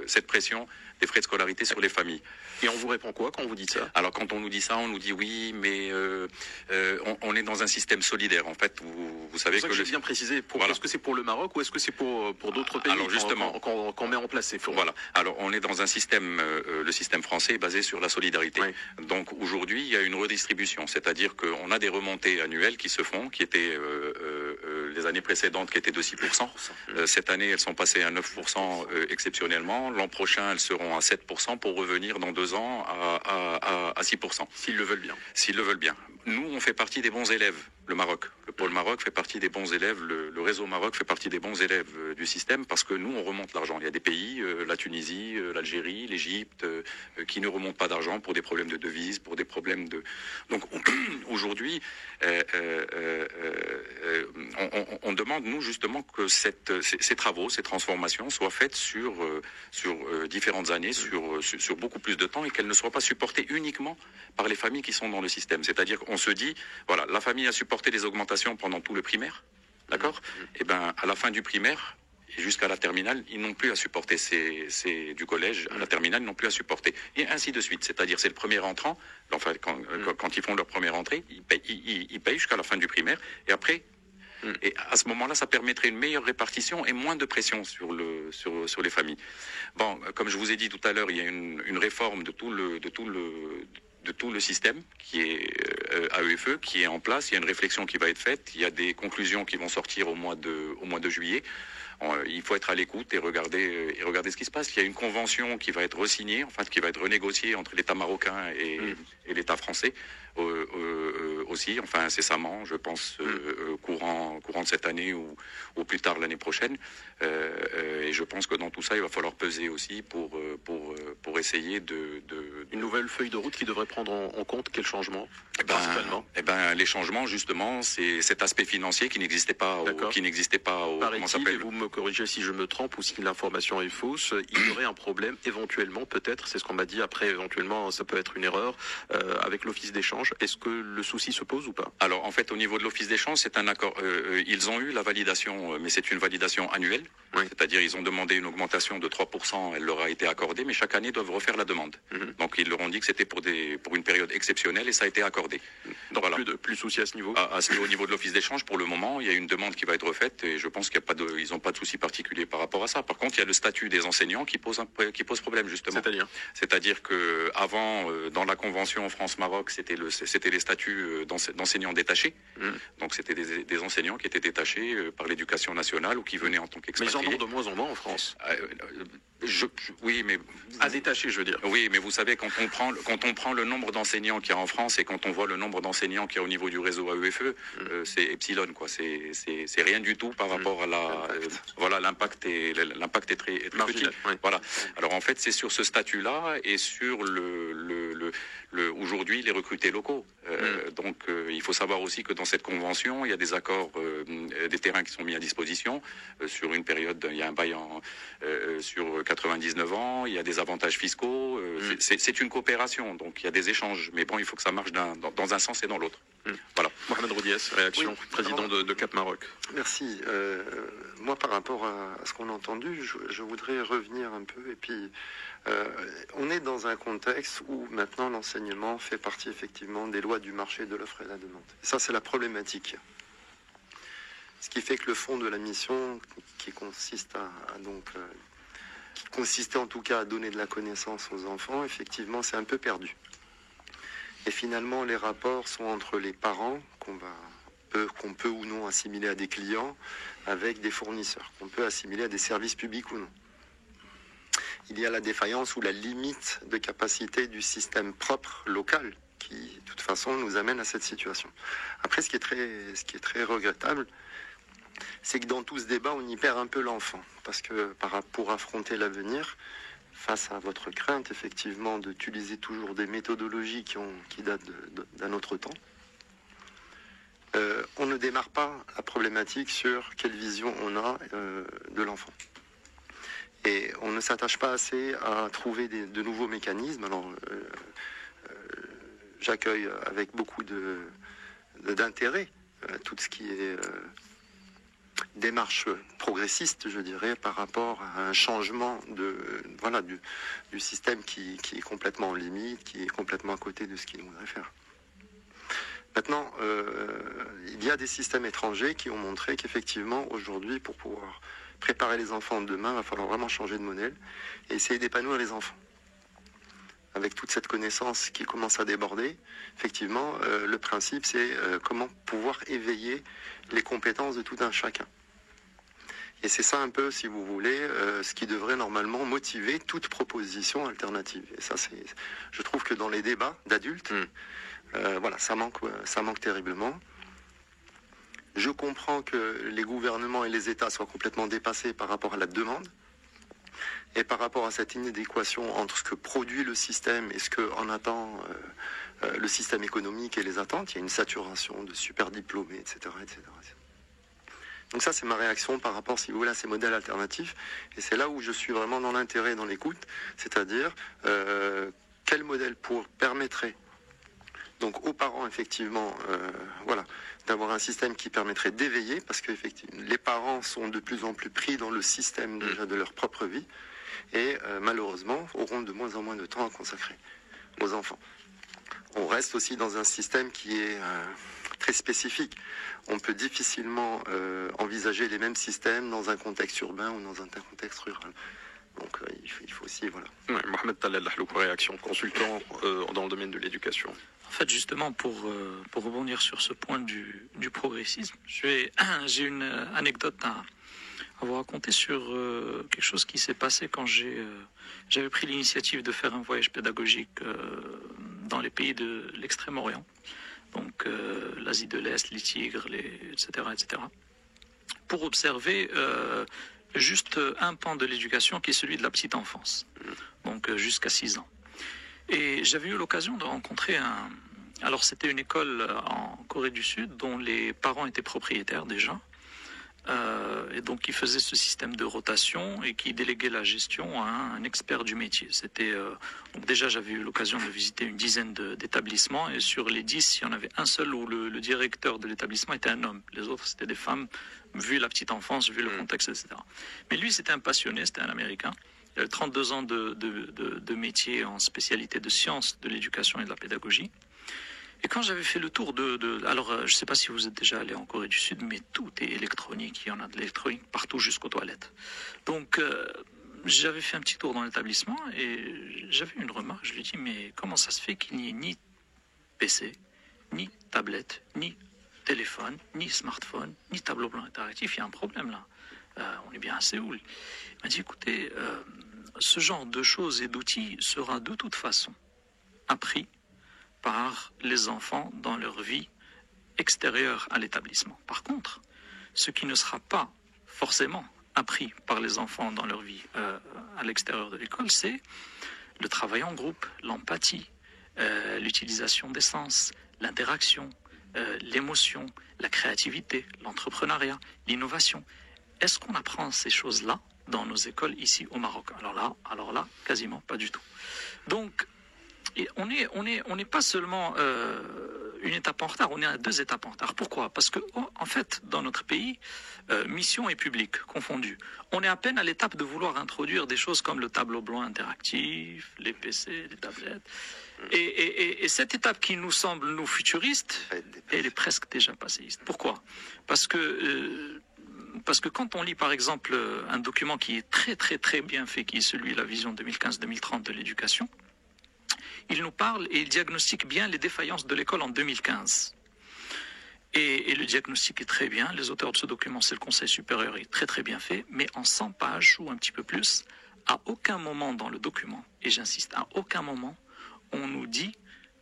[SPEAKER 7] cette pression des frais de scolarité sur les familles.
[SPEAKER 1] Et on vous répond quoi quand vous dites ça ?
[SPEAKER 7] Alors quand on nous dit ça, on nous dit oui, mais on est dans un système solidaire. En fait, vous savez que
[SPEAKER 1] j'ai bien précisé. Est-ce que c'est pour le Maroc ou est-ce que c'est pour d'autres pays ?
[SPEAKER 7] Alors justement,
[SPEAKER 1] qu'on met en place ces fonds.
[SPEAKER 7] Voilà. Alors on est dans un système, le système français est basé sur la solidarité. Oui. Donc aujourd'hui, il y a une redistribution, c'est-à-dire qu'on a des remontées annuelles qui se font, qui étaient les années précédentes qui étaient de 6%. Cette année, elles sont passées à 9% exceptionnellement. L'an prochain, elles seront à 7% pour revenir dans 2 ans à 6%.
[SPEAKER 1] S'ils le veulent bien.
[SPEAKER 7] S'ils le veulent bien. Nous, on fait partie des bons élèves, le Maroc. Le pôle Maroc fait partie des bons élèves, le réseau Maroc fait partie des bons élèves du système parce que nous, on remonte l'argent. Il y a des pays, la Tunisie, l'Algérie, l'Égypte, qui ne remontent pas d'argent pour des problèmes de devises, pour des problèmes de... Donc aujourd'hui, on demande, nous, justement, que ces travaux, ces transformations soient faites sur différentes années, sur beaucoup plus de temps et qu'elles ne soient pas supportées uniquement par les familles qui sont dans le système. C'est-à-dire qu'on se dit, voilà, la famille a supporté des augmentations pendant tout le primaire, d'accord ? Et bien, à la fin du primaire et jusqu'à la terminale, ils n'ont plus à supporter du collège à la terminale, ils n'ont plus à supporter. Et ainsi de suite. C'est-à-dire, c'est le premier entrant, enfin, quand ils font leur première entrée, ils payent jusqu'à la fin du primaire. Et après, et à ce moment-là, ça permettrait une meilleure répartition et moins de pression sur les familles. Bon, comme je vous ai dit tout à l'heure, il y a une réforme de tout le système qui est AEFE, qui est en place. Il y a une réflexion qui va être faite. Il y a des conclusions qui vont sortir au mois de juillet. Il faut être à l'écoute et regarder ce qui se passe. Il y a une convention qui va être re-signée, enfin qui va être renégociée entre l'État marocain et l'État français aussi, enfin incessamment, je pense courant de cette année ou plus tard l'année prochaine. Et je pense que dans tout ça, il va falloir peser aussi pour essayer de...
[SPEAKER 1] Une nouvelle feuille de route qui devrait prendre en compte quel changement principalement?
[SPEAKER 7] Les changements, justement, c'est cet aspect financier qui n'existait pas au...
[SPEAKER 1] Paraît-il, et vous me corrigez si je me trompe ou si l'information est fausse, il y aurait un problème éventuellement, peut-être, c'est ce qu'on m'a dit, après éventuellement ça peut être une erreur, avec l'office d'échange. Est-ce que le souci se pose ou pas?
[SPEAKER 7] Alors en fait, au niveau de l'office d'échange, c'est un accord. Ils ont eu la validation, mais c'est une validation annuelle. Oui. C'est-à-dire ils ont demandé une augmentation de 3%, elle leur a été accordée, mais chaque année ils doivent refaire la demande. Donc ils leur ont dit que c'était pour une période exceptionnelle et ça a été accordé.
[SPEAKER 1] Donc voilà. Plus de soucis à ce niveau.
[SPEAKER 7] Au niveau de l'office d'échange, pour le moment, il y a une demande qui va être refaite et je pense qu'ils n'ont pas de soucis particuliers par rapport à ça. Par contre, il y a le statut des enseignants qui pose problème justement. C'est-à-dire que avant, dans la convention France-Maroc, c'était les statuts d'enseignants détachés. Donc c'était des enseignants qui étaient détachés par l'éducation nationale ou qui venaient en tant qu'expatriés.
[SPEAKER 1] Mais ils en ont de moins en moins en France.
[SPEAKER 7] Oui, mais
[SPEAKER 1] à détacher, je veux dire.
[SPEAKER 7] Oui, mais vous savez, quand on prend le nombre d'enseignants qu'il y a en France et quand on voit le nombre d'enseignants qu'il y a au niveau du réseau AEFE, c'est epsilon, quoi. C'est rien du tout par rapport à l'impact est très petit.
[SPEAKER 1] Oui.
[SPEAKER 7] Voilà. Alors en fait, c'est sur ce statut-là et sur aujourd'hui les recrutés locaux. Donc il faut savoir aussi que dans cette convention, il y a des accords, des terrains qui sont mis à disposition sur une période. Il y a un bail sur 99 ans. Il y a des avantages fiscaux. C'est une coopération, donc il y a des échanges. Mais bon, il faut que ça marche dans un sens et dans l'autre. Voilà.
[SPEAKER 1] Mohamed Roudiès, réaction, président de Cap Maroc.
[SPEAKER 5] Merci. Moi, par rapport à ce qu'on a entendu, je voudrais revenir un peu. Et puis, on est dans un contexte où maintenant l'enseignement fait partie effectivement des lois du marché de l'offre et de la demande. Et ça, c'est la problématique. Ce qui fait que le fond de la mission, qui consistait en tout cas à donner de la connaissance aux enfants, effectivement, c'est un peu perdu. Et finalement, les rapports sont entre les parents, qu'on peut ou non assimiler à des clients, avec des fournisseurs, qu'on peut assimiler à des services publics ou non. Il y a la défaillance ou la limite de capacité du système propre, local, qui, de toute façon, nous amène à cette situation. Après, ce qui est très regrettable, c'est que dans tout ce débat, on y perd un peu l'enfant. Parce que pour affronter l'avenir, face à votre crainte, effectivement, d'utiliser toujours des méthodologies qui datent d'un autre temps, on ne démarre pas la problématique sur quelle vision on a de l'enfant. Et on ne s'attache pas assez à trouver de nouveaux mécanismes. Alors, j'accueille avec beaucoup d'intérêt tout ce qui est démarche progressiste, je dirais, par rapport à un changement du système qui est complètement en limite, qui est complètement à côté de ce qu'il voudrait faire. Maintenant, il y a des systèmes étrangers qui ont montré qu'effectivement, aujourd'hui, pour pouvoir préparer les enfants de demain, il va falloir vraiment changer de modèle et essayer d'épanouir les enfants. avec toute cette connaissance qui commence à déborder, effectivement, le principe, c'est comment pouvoir éveiller les compétences de tout un chacun. Et c'est ça un peu, si vous voulez, ce qui devrait normalement motiver toute proposition alternative. Et ça, je trouve que dans les débats d'adultes, voilà, ça manque terriblement. Je comprends que les gouvernements et les États soient complètement dépassés par rapport à la demande et par rapport à cette inadéquation entre ce que produit le système et ce qu'en attend le système économique et les attentes. Il y a une saturation de super diplômés, etc., etc. Donc ça, c'est ma réaction par rapport, si vous voulez, à ces modèles alternatifs. Et c'est là où je suis vraiment dans l'intérêt, dans l'écoute, c'est-à-dire quel modèle permettrait donc aux parents, effectivement, voilà, d'avoir un système qui permettrait d'éveiller, parce que effectivement, les parents sont de plus en plus pris dans le système déjà de leur propre vie, et malheureusement auront de moins en moins de temps à consacrer aux enfants. On reste aussi dans un système qui est très spécifique. On peut difficilement envisager les mêmes systèmes dans un contexte urbain ou dans un contexte rural. Donc il faut aussi, voilà.
[SPEAKER 1] Ouais, Mohamed Talal Lahlouk, réaction, consultant dans le domaine de l'éducation.
[SPEAKER 2] En fait, justement, pour rebondir sur ce point du progressisme, j'ai une anecdote à vous raconter sur quelque chose qui s'est passé quand j'avais pris l'initiative de faire un voyage pédagogique dans les pays de l'Extrême-Orient, donc l'Asie de l'Est, les Tigres, etc., pour observer juste un pan de l'éducation qui est celui de la petite enfance, donc jusqu'à 6 ans. Et j'avais eu l'occasion de rencontrer alors c'était une école en Corée du Sud dont les parents étaient propriétaires déjà, et donc qui faisait ce système de rotation et qui déléguait la gestion à un expert du métier. Donc déjà j'avais eu l'occasion de visiter une dizaine d'établissements, et sur les 10, il y en avait un seul où le directeur de l'établissement était un homme. Les autres, c'était des femmes, vu la petite enfance, vu le contexte, etc. Mais lui, c'était un passionné, c'était un Américain. Il avait 32 ans de métier en spécialité de sciences, de l'éducation et de la pédagogie. Et quand j'avais fait le tour alors, je ne sais pas si vous êtes déjà allé en Corée du Sud, mais tout est électronique. Il y en a de l'électronique partout jusqu'aux toilettes. Donc, j'avais fait un petit tour dans l'établissement et j'avais une remarque. Je lui ai dit, mais comment ça se fait qu'il n'y ait ni PC, ni tablette, ni téléphone, ni smartphone, ni tableau blanc interactif? Il y a un problème là. On est bien à Séoul. Il m'a dit, écoutez, ce genre de choses et d'outils sera de toute façon appris par les enfants dans leur vie extérieure à l'établissement. Par contre, ce qui ne sera pas forcément appris par les enfants dans leur vie à l'extérieur de l'école, c'est le travail en groupe, l'empathie, l'utilisation des sens, l'interaction, l'émotion, la créativité, l'entrepreneuriat, l'innovation. Est-ce qu'on apprend ces choses-là dans nos écoles ici au Maroc? Alors là, quasiment pas du tout. Donc, on n'est pas seulement une étape en retard, on est à 2 étapes en retard. Pourquoi? Parce que, en fait, dans notre pays, mission et public confondus, on est à peine à l'étape de vouloir introduire des choses comme le tableau blanc interactif, les PC, les tablettes. Et cette étape qui nous semble, nous, futuriste, elle est presque déjà passéiste. Pourquoi? Parce que quand on lit, par exemple, un document qui est très, très, très bien fait, qui est celui de la vision 2015-2030 de l'éducation, il nous parle et il diagnostique bien les défaillances de l'école en 2015. Et le diagnostic est très bien. Les auteurs de ce document, c'est le Conseil supérieur, est très, très bien fait. Mais en 100 pages ou un petit peu plus, à aucun moment dans le document, et j'insiste, à aucun moment, on nous dit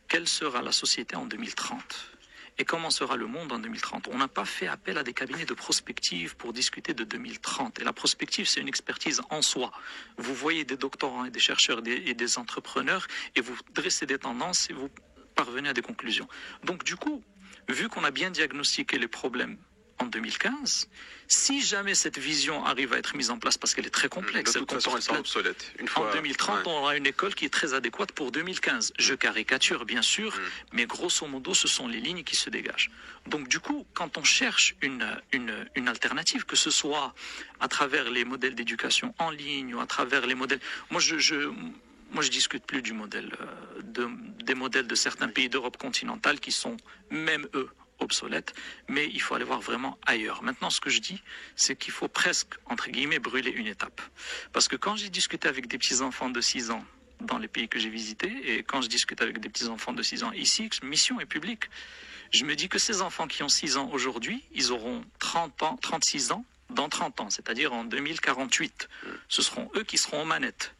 [SPEAKER 2] quelle sera la société en 2030. Et comment sera le monde en 2030? On n'a pas fait appel à des cabinets de prospective pour discuter de 2030. Et la prospective, c'est une expertise en soi. Vous voyez des doctorants et des chercheurs et des entrepreneurs et vous dressez des tendances et vous parvenez à des conclusions. Donc du coup, vu qu'on a bien diagnostiqué les problèmes en 2015, si jamais cette vision arrive à être mise en place, parce qu'elle est très complexe,
[SPEAKER 1] de toute façon, elle sera obsolète.
[SPEAKER 2] En 30, on aura une école qui est très adéquate pour 2015. Je caricature, bien sûr, mais grosso modo, ce sont les lignes qui se dégagent. Donc, du coup, quand on cherche une alternative, que ce soit à travers les modèles d'éducation en ligne ou à travers les modèles... Moi, je discute plus du modèle des modèles de certains pays d'Europe continentale qui sont, même eux, obsolète, mais il faut aller voir vraiment ailleurs. Maintenant, ce que je dis, c'est qu'il faut presque, entre guillemets, brûler une étape. Parce que quand j'ai discuté avec des petits-enfants de 6 ans dans les pays que j'ai visités. Et quand je discute avec des petits-enfants de 6 ans ici, mission est publique, je me dis que ces enfants qui ont 6 ans aujourd'hui, ils auront 30 ans, 36 ans dans 30 ans, c'est-à-dire en 2048. Ce seront eux qui seront aux manettes.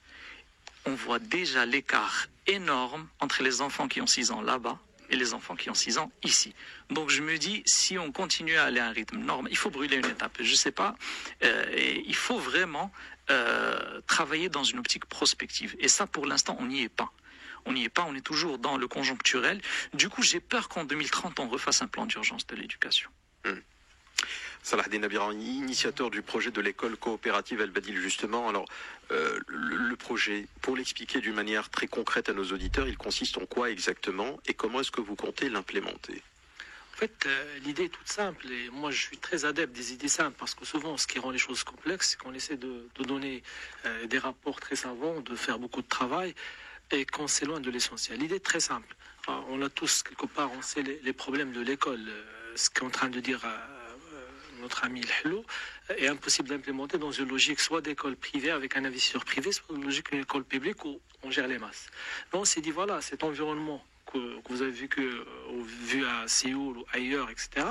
[SPEAKER 2] On voit déjà l'écart énorme entre les enfants qui ont 6 ans là-bas et les enfants qui ont 6 ans ici. Donc je me dis, si on continue à aller à un rythme normal, il faut brûler une étape. Je ne sais pas, et il faut vraiment travailler dans une optique prospective. Et ça, pour l'instant, on n'y est pas. On n'y est pas, on est toujours dans le conjoncturel. Du coup, j'ai peur qu'en 2030, on refasse un plan d'urgence de l'éducation.
[SPEAKER 1] Salah Denabirani, initiateur du projet de l'école coopérative El-Badil, justement. Alors, le projet, pour l'expliquer d'une manière très concrète à nos auditeurs, il consiste en quoi exactement et comment est-ce que vous comptez l'implémenter?
[SPEAKER 6] En fait, l'idée est toute simple et moi je suis très adepte des idées simples parce que souvent ce qui rend les choses complexes, c'est qu'on essaie de donner des rapports très savants, de faire beaucoup de travail et qu'on s'éloigne de l'essentiel. L'idée est très simple. On a tous, quelque part, on sait les problèmes de l'école. Ce qu'est en train de dire notre ami Hello est impossible d'implémenter dans une logique soit d'école privée avec un investisseur privé, soit une logique d'une école publique où on gère les masses. Donc on s'est dit, voilà, cet environnement que vous avez vu à Séoul ou ailleurs, etc.,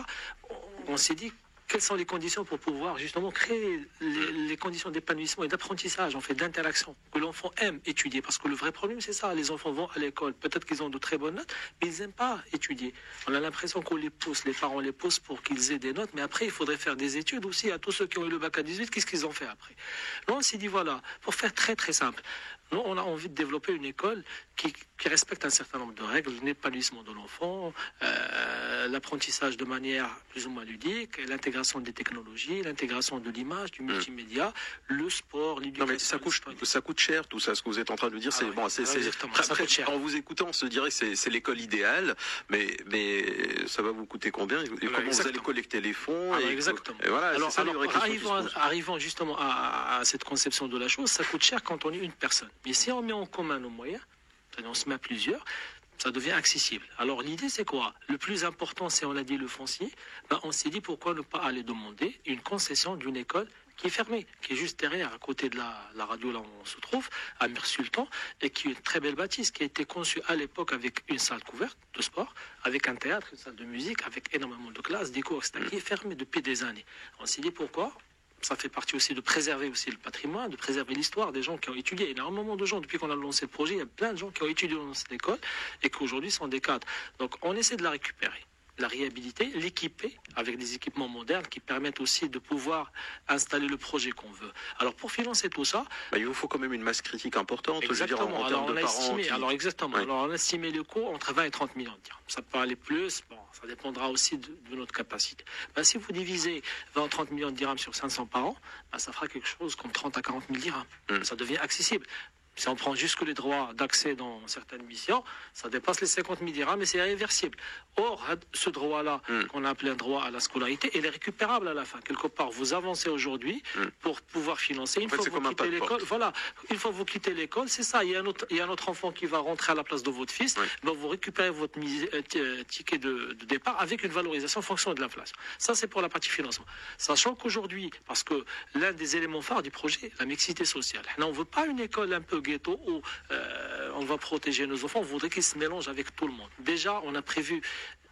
[SPEAKER 6] on s'est dit, quelles sont les conditions pour pouvoir justement créer les conditions d'épanouissement et d'apprentissage, en fait, d'interaction, que l'enfant aime étudier. Parce que le vrai problème, c'est ça. Les enfants vont à l'école, peut-être qu'ils ont de très bonnes notes, mais ils n'aiment pas étudier. On a l'impression qu'on les pousse, les parents les poussent pour qu'ils aient des notes, mais après, il faudrait faire des études aussi. À tous ceux qui ont eu le bac à 18, qu'est-ce qu'ils ont fait après? Là, on s'est dit, voilà, pour faire très très simple, nous, on a envie de développer une école qui respecte un certain nombre de règles, l'épanouissement de l'enfant, l'apprentissage de manière plus ou moins ludique, l'intégration des technologies, l'intégration de l'image, du multimédia, le sport, l'éducation.
[SPEAKER 1] Non mais ça coûte cher tout ça. Ce que vous êtes en train de dire, c'est bon, ça coûte cher. En vous écoutant, on se dirait que c'est l'école idéale, mais ça va vous coûter combien et comment vous allez collecter les fonds
[SPEAKER 6] exactement.
[SPEAKER 1] Et voilà,
[SPEAKER 6] alors arrivant justement à cette conception de la chose, ça coûte cher quand on est une personne. Mais si on met en commun nos moyens, on se met à plusieurs, ça devient accessible. Alors l'idée c'est quoi? Le plus important c'est, on l'a dit, le foncier. On s'est dit, pourquoi ne pas aller demander une concession d'une école qui est fermée, qui est juste derrière, à côté de la radio là où on se trouve, à Mir-Sultan, et qui est une très belle bâtisse, qui a été conçue à l'époque avec une salle couverte de sport, avec un théâtre, une salle de musique, avec énormément de classes, des cours, etc., qui est fermée depuis des années. On s'est dit, pourquoi? Ça fait partie aussi de préserver aussi le patrimoine, de préserver l'histoire des gens qui ont étudié. Énormément de gens, depuis qu'on a lancé le projet, il y a plein de gens qui ont étudié dans cette école et qui aujourd'hui sont des cadres. Donc on essaie de la récupérer, la réhabiliter, l'équiper avec des équipements modernes qui permettent aussi de pouvoir installer le projet qu'on veut. Alors pour financer tout ça,
[SPEAKER 1] il vous faut quand même une masse critique importante.
[SPEAKER 6] Exactement.
[SPEAKER 1] Je veux dire, en termes de parents.
[SPEAKER 6] Alors exactement. Oui. Alors on a estimé le coût entre 20 et 30 millions de dirhams. Ça peut aller plus. Bon, ça dépendra aussi de notre capacité. Si vous divisez 20 ou 30 millions de dirhams sur 500 par an, ça fera quelque chose comme 30 à 40 000 dirhams. Ça devient accessible. Si on prend jusque les droits d'accès dans certaines missions, ça dépasse les 50 000 dirhams et c'est irréversible. Or, ce droit-là, qu'on a appelé un droit à la scolarité, il est récupérable à la fin. Quelque part, vous avancez aujourd'hui pour pouvoir financer. Une fois que vous quittez l'école, une fois que vous quittez l'école, c'est ça. Il y a un autre enfant qui va rentrer à la place de votre fils. Vous récupérez votre ticket de départ avec une valorisation en fonction de l'inflation. Ça, c'est pour la partie financement. Sachant qu'aujourd'hui, parce que l'un des éléments phares du projet, la mixité sociale. On ne veut pas une école un peu ghetto où on va protéger nos enfants, on voudrait qu'ils se mélangent avec tout le monde. Déjà, on a prévu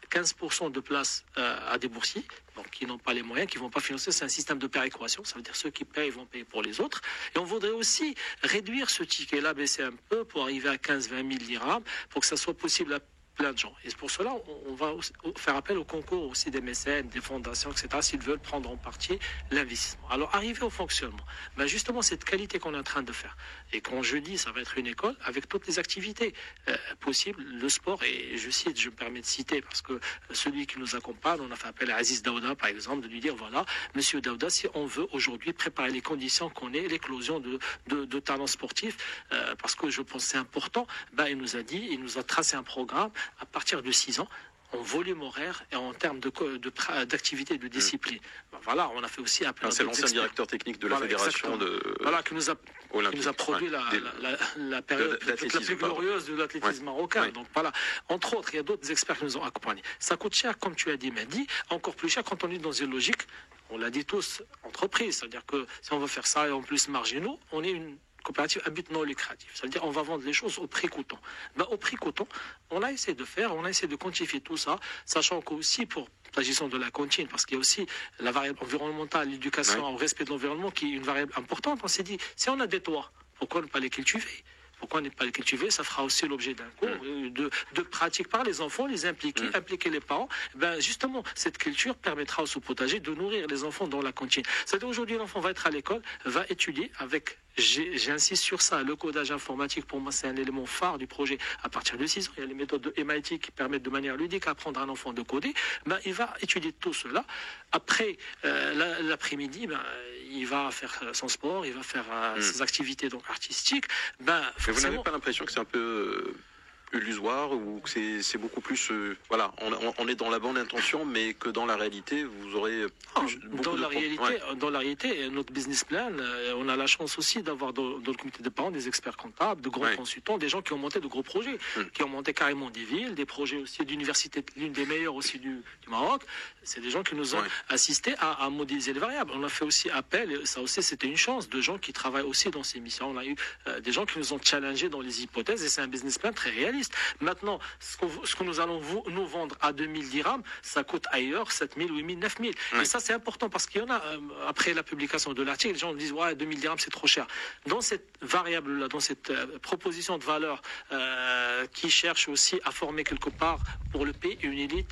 [SPEAKER 6] 15% de places à des boursiers, donc qui n'ont pas les moyens, qui ne vont pas financer. C'est un système de péréquation, ça veut dire ceux qui payent vont payer pour les autres. Et on voudrait aussi réduire ce ticket-là, baisser un peu pour arriver à 15-20 000 dirhams, pour que ça soit possible à plein de gens. Et pour cela, on va faire appel au concours aussi des mécènes, des fondations, etc., s'ils veulent prendre en partie l'investissement. Alors, arriver au fonctionnement, justement, cette qualité qu'on est en train de faire, et quand je dis, ça va être une école avec toutes les activités possibles, le sport, et je me permets de citer, parce que celui qui nous accompagne, on a fait appel à Aziz Daouda, par exemple, de lui dire, voilà, monsieur Daouda, si on veut aujourd'hui préparer les conditions qu'on ait, l'éclosion de talents sportifs, parce que je pense que c'est important, il nous a tracé un programme à partir de 6 ans, en volume horaire et en termes d'activité et de discipline. On a fait aussi appel à
[SPEAKER 1] c'est l'ancien directeur technique de la fédération
[SPEAKER 6] qui nous a produit la période la plus glorieuse de l'athlétisme marocain. Oui. Donc entre autres, il y a d'autres experts qui nous ont accompagnés. Ça coûte cher, comme tu as dit, Mehdi, encore plus cher quand on est dans une logique, on l'a dit tous, entreprise. C'est-à-dire que si on veut faire ça et en plus marginaux, on est coopérative à but non lucratif. Ça veut dire on va vendre les choses au prix coûtant. Au prix coûtant, on a essayé de quantifier tout ça, sachant qu'aussi s'agissant de la cantine, parce qu'il y a aussi la variable environnementale, l'éducation au respect de l'environnement qui est une variable importante. On s'est dit, si on a des toits, pourquoi ne pas les cultiver ? Pourquoi ne pas les cultiver? Ça fera aussi l'objet d'un cours de pratique par les enfants, les impliquer les parents. Justement, cette culture permettra au sous-potager de nourrir les enfants dans la cantine. C'est-à-dire aujourd'hui, l'enfant va être à l'école, va étudier avec, j'insiste sur ça, le codage informatique, pour moi, c'est un élément phare du projet. À partir de 6 ans, il y a les méthodes de MIT qui permettent de manière ludique à apprendre à un enfant de coder. Il va étudier tout cela. Après, l'après-midi, il va faire son sport, il va faire ses activités donc artistiques.
[SPEAKER 1] Mais vous n'avez pas l'impression que c'est un peu illusoire ou que c'est beaucoup plus voilà, on est dans la bonne intention, mais que dans la réalité vous aurez
[SPEAKER 6] dans la réalité notre business plan, on a la chance aussi d'avoir dans le comité de parents des experts comptables, de grands consultants, des gens qui ont monté de gros projets, qui ont monté carrément des villes, des projets aussi d'université, l'une des meilleures aussi du Maroc. C'est des gens qui nous ont assisté à modéliser les variables. On a fait aussi appel, et ça aussi c'était une chance, de gens qui travaillent aussi dans ces missions. On a eu des gens qui nous ont challengés dans les hypothèses, et c'est un business plan très réaliste. Maintenant, ce que nous allons nous vendre à 2000 dirhams, ça coûte ailleurs 7000, 8000, 9000. Et ça, c'est important parce qu'il y en a, après la publication de l'article, les gens disent, 2000 dirhams, c'est trop cher. Dans cette variable-là, dans cette proposition de valeur qui cherche aussi à former quelque part pour le pays une élite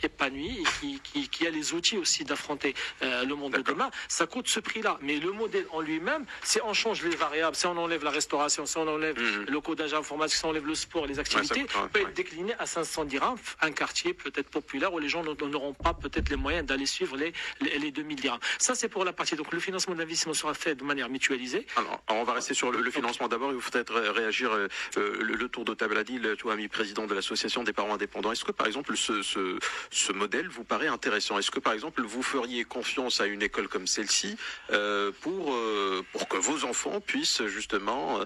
[SPEAKER 6] épanouie et qui a les outils aussi d'affronter le monde de demain, ça coûte ce prix-là. Mais le modèle en lui-même, si on change les variables, si on enlève la restauration, si on enlève le codage informatique, si on enlève le sport, les activités, peut être décliné à 500 dirhams, un quartier peut-être populaire où les gens n'auront pas peut-être les moyens d'aller suivre les 2000 dirhams. Ça, c'est pour la partie. Donc, le financement d'investissement sera fait de manière mutualisée.
[SPEAKER 1] Alors on va rester sur le financement d'abord. Il faut peut-être réagir. Le tour de table a dit, le ami président de l'association des parents indépendants. Est-ce que, par exemple, ce modèle vous paraît intéressant? Est-ce que, par exemple, vous feriez confiance à une école comme celle-ci pour que vos enfants puissent justement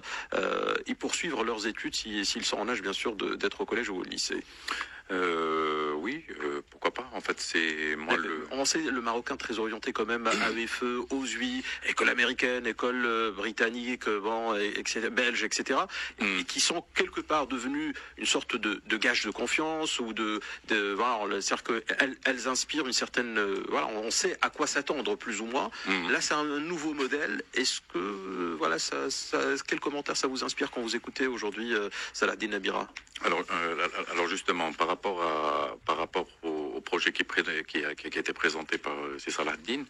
[SPEAKER 1] y poursuivre leurs études s'ils sont en âge, bien sûr, d'être au collège ou au lycée?
[SPEAKER 7] Oui, pourquoi pas. En fait, c'est moi
[SPEAKER 1] on sait le Marocain très orienté quand même à AEFE, OSUI, école américaine, école britannique, etc., belge, etc. Et qui sont quelque part devenus une sorte de gage de confiance ou voilà, c'est-à-dire qu'elles inspirent une certaine, voilà, on sait à quoi s'attendre plus ou moins. Là, c'est un nouveau modèle. Est-ce que voilà, quel commentaire ça vous inspire quand vous écoutez aujourd'hui Saladin Nabira?
[SPEAKER 7] Alors justement, par rapport au projet qui a été présenté par Saladin,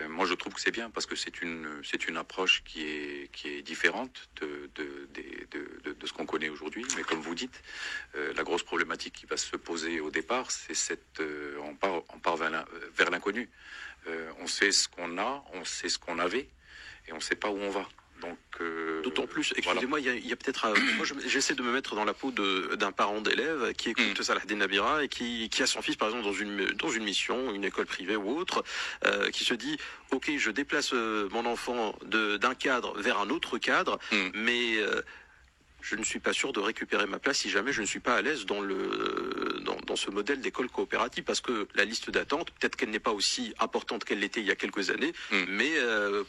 [SPEAKER 7] moi je trouve que c'est bien parce que c'est une approche qui est différente de ce qu'on connaît aujourd'hui. Mais comme vous dites, la grosse problématique qui va se poser au départ, c'est on part vers l'inconnu. On sait ce qu'on a, on sait ce qu'on avait, et on ne sait pas où on va. Donc,
[SPEAKER 1] d'autant plus, excusez-moi, il y a peut-être. Moi, j'essaie de me mettre dans la peau d'un parent d'élève qui écoute Saladin Nabira et qui a son fils, par exemple, dans une mission, une école privée ou autre, qui se dit, ok, je déplace mon enfant d'un cadre vers un autre cadre, mais je ne suis pas sûr de récupérer ma place si jamais je ne suis pas à l'aise dans ce modèle d'école coopérative, parce que la liste d'attente, peut-être qu'elle n'est pas aussi importante qu'elle l'était il y a quelques années, mais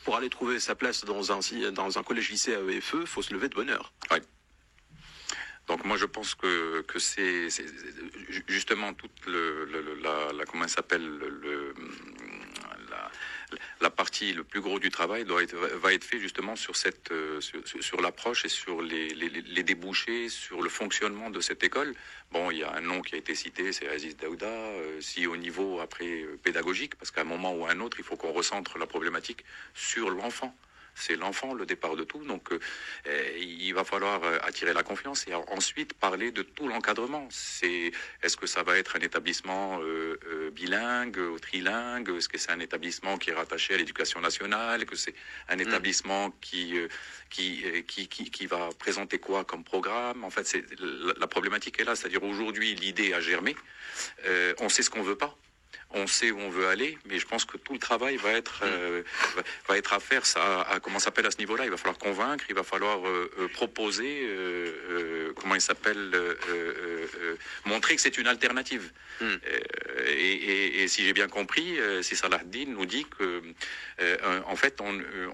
[SPEAKER 1] pour aller trouver sa place dans un collège-lycée à AEFE, il faut se lever de bonne heure.
[SPEAKER 7] Ouais. Donc moi je pense que c'est justement toute comment ça s'appelle la partie, le plus gros du travail va être fait justement sur sur l'approche et sur les débouchés, sur le fonctionnement de cette école. Bon, il y a un nom qui a été cité, c'est Aziz Daouda. Si au niveau après pédagogique, parce qu'à un moment ou à un autre, il faut qu'on recentre la problématique sur l'enfant. C'est l'enfant, le départ de tout. Donc, il va falloir attirer la confiance et ensuite parler de tout l'encadrement. Est-ce que ça va être un établissement bilingue, ou trilingue? Est-ce que c'est un établissement qui est rattaché à l'éducation nationale? Que c'est un établissement qui va présenter quoi comme programme? En fait, la problématique est là. C'est-à-dire aujourd'hui, l'idée a germé. On sait ce qu'on veut pas. on sait où on veut aller, mais je pense que tout le travail va être à faire. Comment ça s'appelle à ce niveau-là? Il va falloir convaincre, il va falloir proposer, montrer que c'est une alternative. Et si j'ai bien compris, si Salah Din nous dit que, en fait, on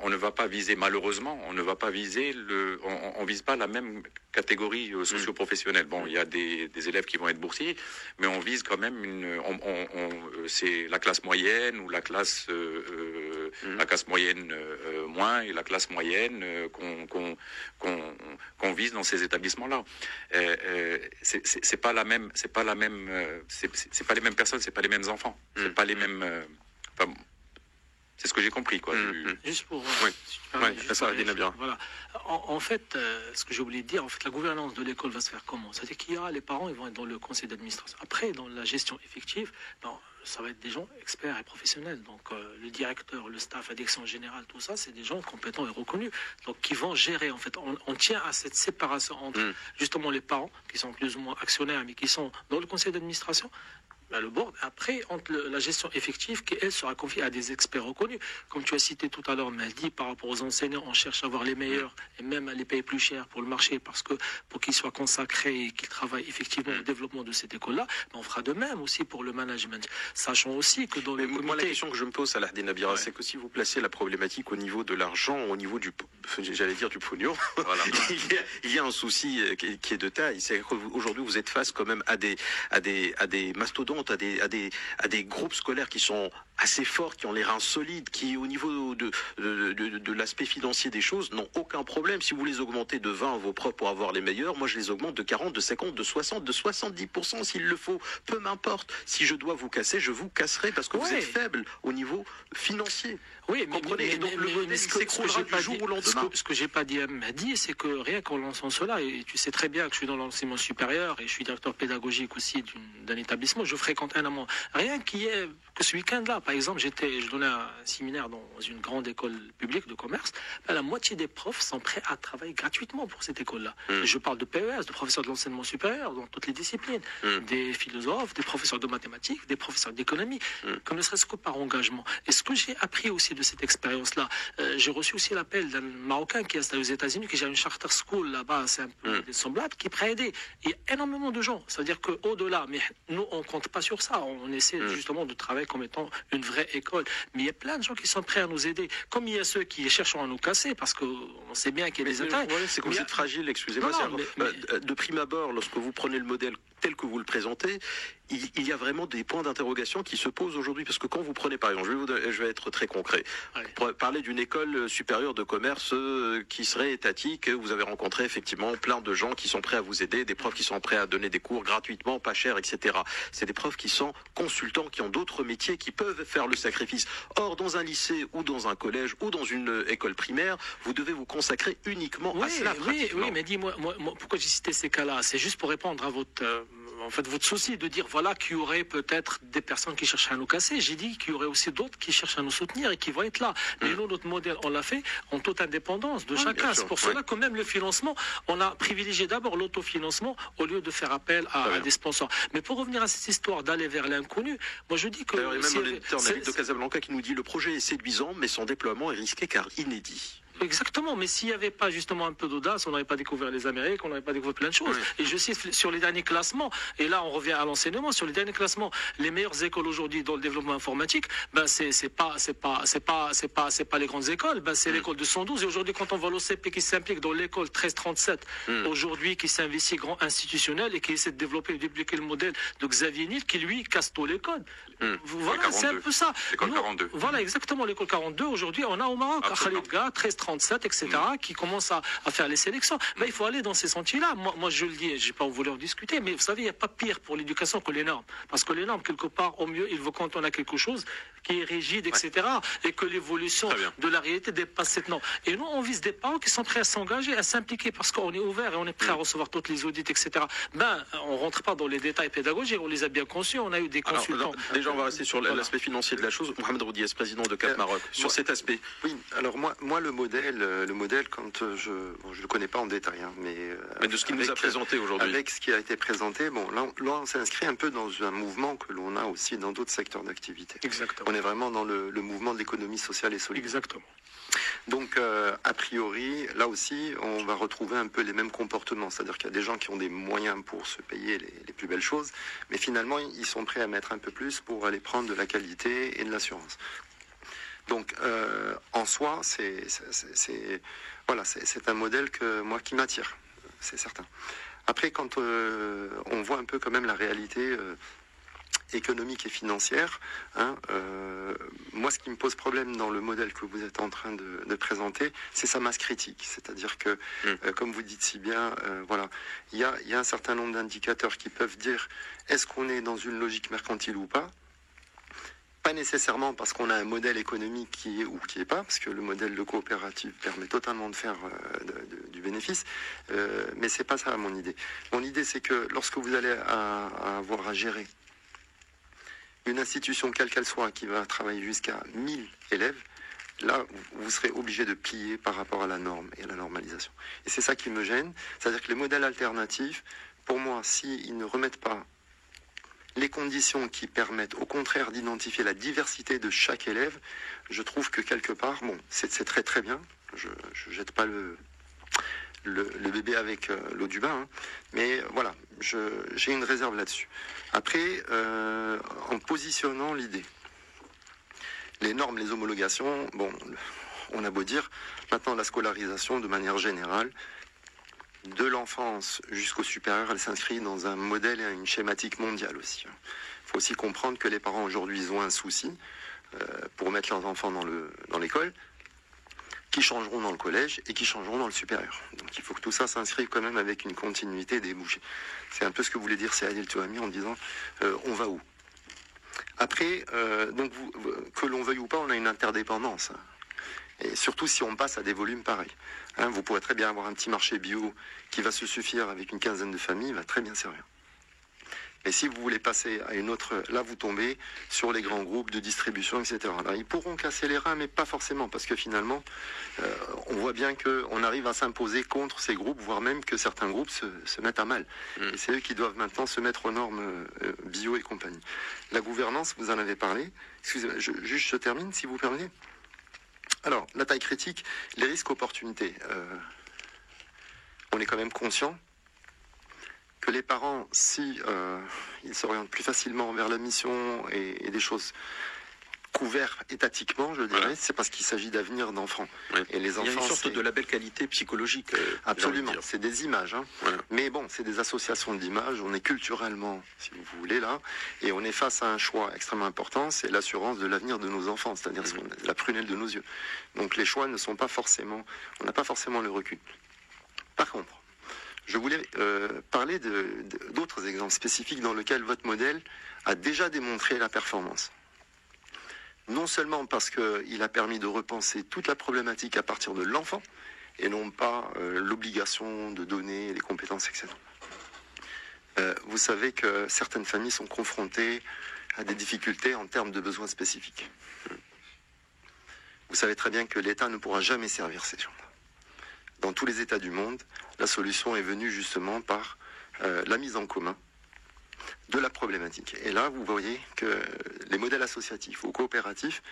[SPEAKER 7] ne va pas viser, malheureusement, on vise pas la même catégorie socio-professionnelle. Bon, il y a des élèves qui vont être boursiers, mais on vise quand même c'est la classe moyenne ou la classe moyenne moins et la classe moyenne qu'on vise dans ces établissements-là. C'est pas les mêmes personnes, c'est pas les mêmes enfants, c'est pas les mêmes. C'est ce que j'ai compris, quoi.
[SPEAKER 6] Juste pour...
[SPEAKER 1] Voilà.
[SPEAKER 6] En fait, ce que j'ai oublié de dire, en fait, la gouvernance de l'école va se faire comment? C'est-à-dire qu'il y aura les parents, ils vont être dans le conseil d'administration. Après, dans la gestion effective, ça va être des gens experts et professionnels. Donc, le directeur, le staff, la direction générale, tout ça, c'est des gens compétents et reconnus. Donc, qui vont gérer, en fait. On tient à cette séparation entre, justement, les parents, qui sont plus ou moins actionnaires, mais qui sont dans le conseil d'administration, le board, après, entre la gestion effective, qui, elle, sera confiée à des experts reconnus. Comme tu as cité tout à l'heure, Mehdi, par rapport aux enseignants, on cherche à avoir les meilleurs et même à les payer plus cher pour le marché, parce que pour qu'ils soient consacrés et qu'ils travaillent effectivement au développement de cette école-là, on fera de même aussi pour le management. Sachant aussi que dans le comité...
[SPEAKER 1] Moi, la question que je me pose, Salah Din Nabira, c'est que si vous placez la problématique au niveau de l'argent, au niveau du pognon, voilà. il y a un souci qui est de taille. C'est qu'aujourd'hui, vous êtes face quand même à des mastodontes, à des groupes scolaires qui sont assez forts, qui ont les reins solides, qui au niveau de l'aspect financier des choses n'ont aucun problème. Si vous les augmentez de 20 vos profs pour avoir les meilleurs, moi je les augmente de 40, de 50, de 60, de 70% s'il le faut. Peu m'importe. Si je dois vous casser, je vous casserai parce que vous êtes faible au niveau financier.
[SPEAKER 6] Oui, mais comprenez. Et donc le modèle s'écroulera du jour au lendemain. Ce que j'ai pas dit, c'est que rien qu'en lançant cela, et tu sais très bien que je suis dans l'enseignement supérieur et je suis directeur pédagogique aussi d'un établissement, je fréquente un amant. Rien qui est que ce week-end-là, par exemple, je donnais un séminaire dans une grande école publique de commerce. La moitié des profs sont prêts à travailler gratuitement pour cette école-là. Je parle de PES, de professeurs de l'enseignement supérieur dans toutes les disciplines, des philosophes, des professeurs de mathématiques, des professeurs d'économie, que ne serait-ce que par engagement. Et ce que j'ai appris aussi de cette expérience-là, j'ai reçu aussi l'appel d'un Marocain qui est installé aux États-Unis, qui gère une charter school là-bas, c'est un peu semblable, qui est prêt à aider. Il y a énormément de gens. Ça veut dire qu'au-delà, mais nous, on compte pas sur ça. On essaie justement de travailler comme étant une vraie école. Mais il y a plein de gens qui sont prêts à nous aider. Comme il y a ceux qui cherchent à nous casser, parce qu'on sait bien qu'il y a des attaques.
[SPEAKER 1] C'est comme c'est fragile, excusez-moi. De prime abord, lorsque vous prenez le modèle tel que vous le présentez, il y a vraiment des points d'interrogation qui se posent aujourd'hui. Parce que quand vous prenez, par exemple, je vais être très concret, pour parler d'une école supérieure de commerce qui serait étatique, vous avez rencontré effectivement plein de gens qui sont prêts à vous aider, des profs qui sont prêts à donner des cours gratuitement, pas cher, etc. C'est des profs qui sont consultants, qui ont d'autres métiers, qui peuvent faire le sacrifice. Or, dans un lycée ou dans un collège ou dans une école primaire, vous devez vous consacrer uniquement à cela.
[SPEAKER 6] Oui, mais dis-moi, pourquoi j'ai cité ces cas-là? C'est juste pour répondre à votre souci de dire voilà qu'il y aurait peut-être des personnes qui cherchent à nous casser. J'ai dit qu'il y aurait aussi d'autres qui cherchent à nous soutenir et qui vont être là. Mais nous, notre modèle, on l'a fait en toute indépendance de chacun. C'est pour cela que même le financement, on a privilégié d'abord l'autofinancement au lieu de faire appel à des sponsors. Mais pour revenir à cette histoire d'aller vers l'inconnu, moi je dis que...
[SPEAKER 1] D'ailleurs, il y a même un éditeur de Casablanca qui nous dit le projet est séduisant, mais son déploiement est risqué car inédit.
[SPEAKER 6] Exactement, mais s'il n'y avait pas justement un peu d'audace, on n'aurait pas découvert les Amériques, on n'aurait pas découvert plein de choses. Et je sais, sur les derniers classements, et là on revient à l'enseignement, sur les derniers classements, les meilleures écoles aujourd'hui dans le développement informatique, c'est pas les grandes écoles, c'est l'école de 112. Et aujourd'hui, quand on voit l'OCP qui s'implique dans l'école 1337, aujourd'hui qui s'investit grand institutionnel et qui essaie de développer et de dupliquer le modèle de Xavier Niel, qui lui casse tous les codes. Voilà, c'est un peu ça.
[SPEAKER 7] L'école 42.
[SPEAKER 6] Voilà, exactement, l'école 42. Aujourd'hui, on a au Maroc, à Khalid Ga, 1337, etc., qui commence à faire les sélections. Il faut aller dans ces sentiers-là. Moi, je le dis, je n'ai pas voulu en discuter, mais vous savez, il n'y a pas pire pour l'éducation que les normes. Parce que les normes, quelque part, au mieux, il faut quand on a quelque chose qui est rigide, etc., et que l'évolution de la réalité dépasse cette norme. Et nous, on vise des parents qui sont prêts à s'engager, à s'impliquer, parce qu'on est ouvert et on est prêt à recevoir toutes les audits, etc. On ne rentre pas dans les détails pédagogiques, on les a bien conçus, on a eu des consultants.
[SPEAKER 1] Déjà, on va rester sur l'aspect financier de la chose. Mohamed Roudiès, président de Cap Maroc, sur cet aspect.
[SPEAKER 5] Oui, alors moi le modèle modèle, quand je le connais pas en détail, hein, mais
[SPEAKER 1] de ce qu'il nous a présenté aujourd'hui.
[SPEAKER 5] Avec ce qui a été présenté, bon, là on s'inscrit un peu dans un mouvement que l'on a aussi dans d'autres secteurs d'activité.
[SPEAKER 6] Exactement.
[SPEAKER 5] On est vraiment dans le mouvement de l'économie sociale et solidaire.
[SPEAKER 6] Exactement.
[SPEAKER 5] Donc, a priori, là aussi, on va retrouver un peu les mêmes comportements. C'est-à-dire qu'il y a des gens qui ont des moyens pour se payer les plus belles choses, mais finalement, ils sont prêts à mettre un peu plus pour aller prendre de la qualité et de l'assurance. Donc, en soi, c'est un modèle qui m'attire, c'est certain. Après, quand on voit un peu quand même la réalité économique et financière, moi ce qui me pose problème dans le modèle que vous êtes en train de présenter, c'est sa masse critique. C'est-à-dire que, comme vous dites si bien, il y a un certain nombre d'indicateurs qui peuvent dire est-ce qu'on est dans une logique mercantile ou pas. Pas nécessairement parce qu'on a un modèle économique qui est ou qui n'est pas, parce que le modèle de coopérative permet totalement de faire du bénéfice, mais c'est pas ça mon idée. Mon idée c'est que lorsque vous allez avoir à gérer une institution, quelle qu'elle soit, qui va travailler jusqu'à 1000 élèves, là, vous serez obligé de plier par rapport à la norme et à la normalisation. Et c'est ça qui me gêne. C'est-à-dire que les modèles alternatifs, pour moi, s'ils ne remettent pas les conditions qui permettent, au contraire, d'identifier la diversité de chaque élève, je trouve que quelque part, bon, c'est très très bien. Je jette pas le bébé avec l'eau du bain, hein. Mais voilà, j'ai une réserve là-dessus. Après, en positionnant l'idée, les normes, les homologations, bon, on a beau dire, maintenant la scolarisation de manière générale, de l'enfance jusqu'au supérieur, elle s'inscrit dans un modèle et une schématique mondiale aussi. Il faut aussi comprendre que les parents aujourd'hui, ils ont un souci pour mettre leurs enfants dans l'école, qui changeront dans le collège et qui changeront dans le supérieur. Donc il faut que tout ça s'inscrive quand même avec une continuité des bouchées. C'est un peu ce que voulait dire Saad El Touhami en disant on va où. Après, donc que l'on veuille ou pas, on a une interdépendance. Et surtout si on passe à des volumes pareils. Vous pourrez très bien avoir un petit marché bio qui va se suffire avec une quinzaine de familles, il va très bien servir. Et si vous voulez passer à une autre, là vous tombez sur les grands groupes de distribution, etc. Là, ils pourront casser les reins, mais pas forcément, parce que finalement, on voit bien qu'on arrive à s'imposer contre ces groupes, voire même que certains groupes se mettent à mal. Et c'est eux qui doivent maintenant se mettre aux normes bio et compagnie. La gouvernance, vous en avez parlé. Excusez-moi, je termine, si vous permettez. Alors, la taille critique, les risques opportunités. On est quand même conscient que les parents, si ils s'orientent plus facilement vers la mission et des choses couvertes étatiquement, je dirais, c'est parce qu'il s'agit d'avenir d'enfants.
[SPEAKER 1] Oui.
[SPEAKER 5] Et les enfants,
[SPEAKER 1] il y a une sorte de label qualité psychologique.
[SPEAKER 5] Absolument, c'est des images. Voilà. Mais bon, c'est des associations d'images. On est culturellement, si vous voulez, là, et on est face à un choix extrêmement important, c'est l'assurance de l'avenir de nos enfants, c'est-à-dire la prunelle de nos yeux. Donc les choix ne sont pas forcément, on n'a pas forcément le recul. Par contre, je voulais parler d'autres exemples spécifiques dans lesquels votre modèle a déjà démontré la performance. Non seulement parce qu'il a permis de repenser toute la problématique à partir de l'enfant, et non pas l'obligation de donner les compétences, etc. Vous savez que certaines familles sont confrontées à des difficultés en termes de besoins spécifiques. Vous savez très bien que l'État ne pourra jamais servir ces gens-là. Dans tous les États du monde, la solution est venue justement par la mise en commun de la problématique. Et là, vous voyez que les modèles associatifs ou coopératifs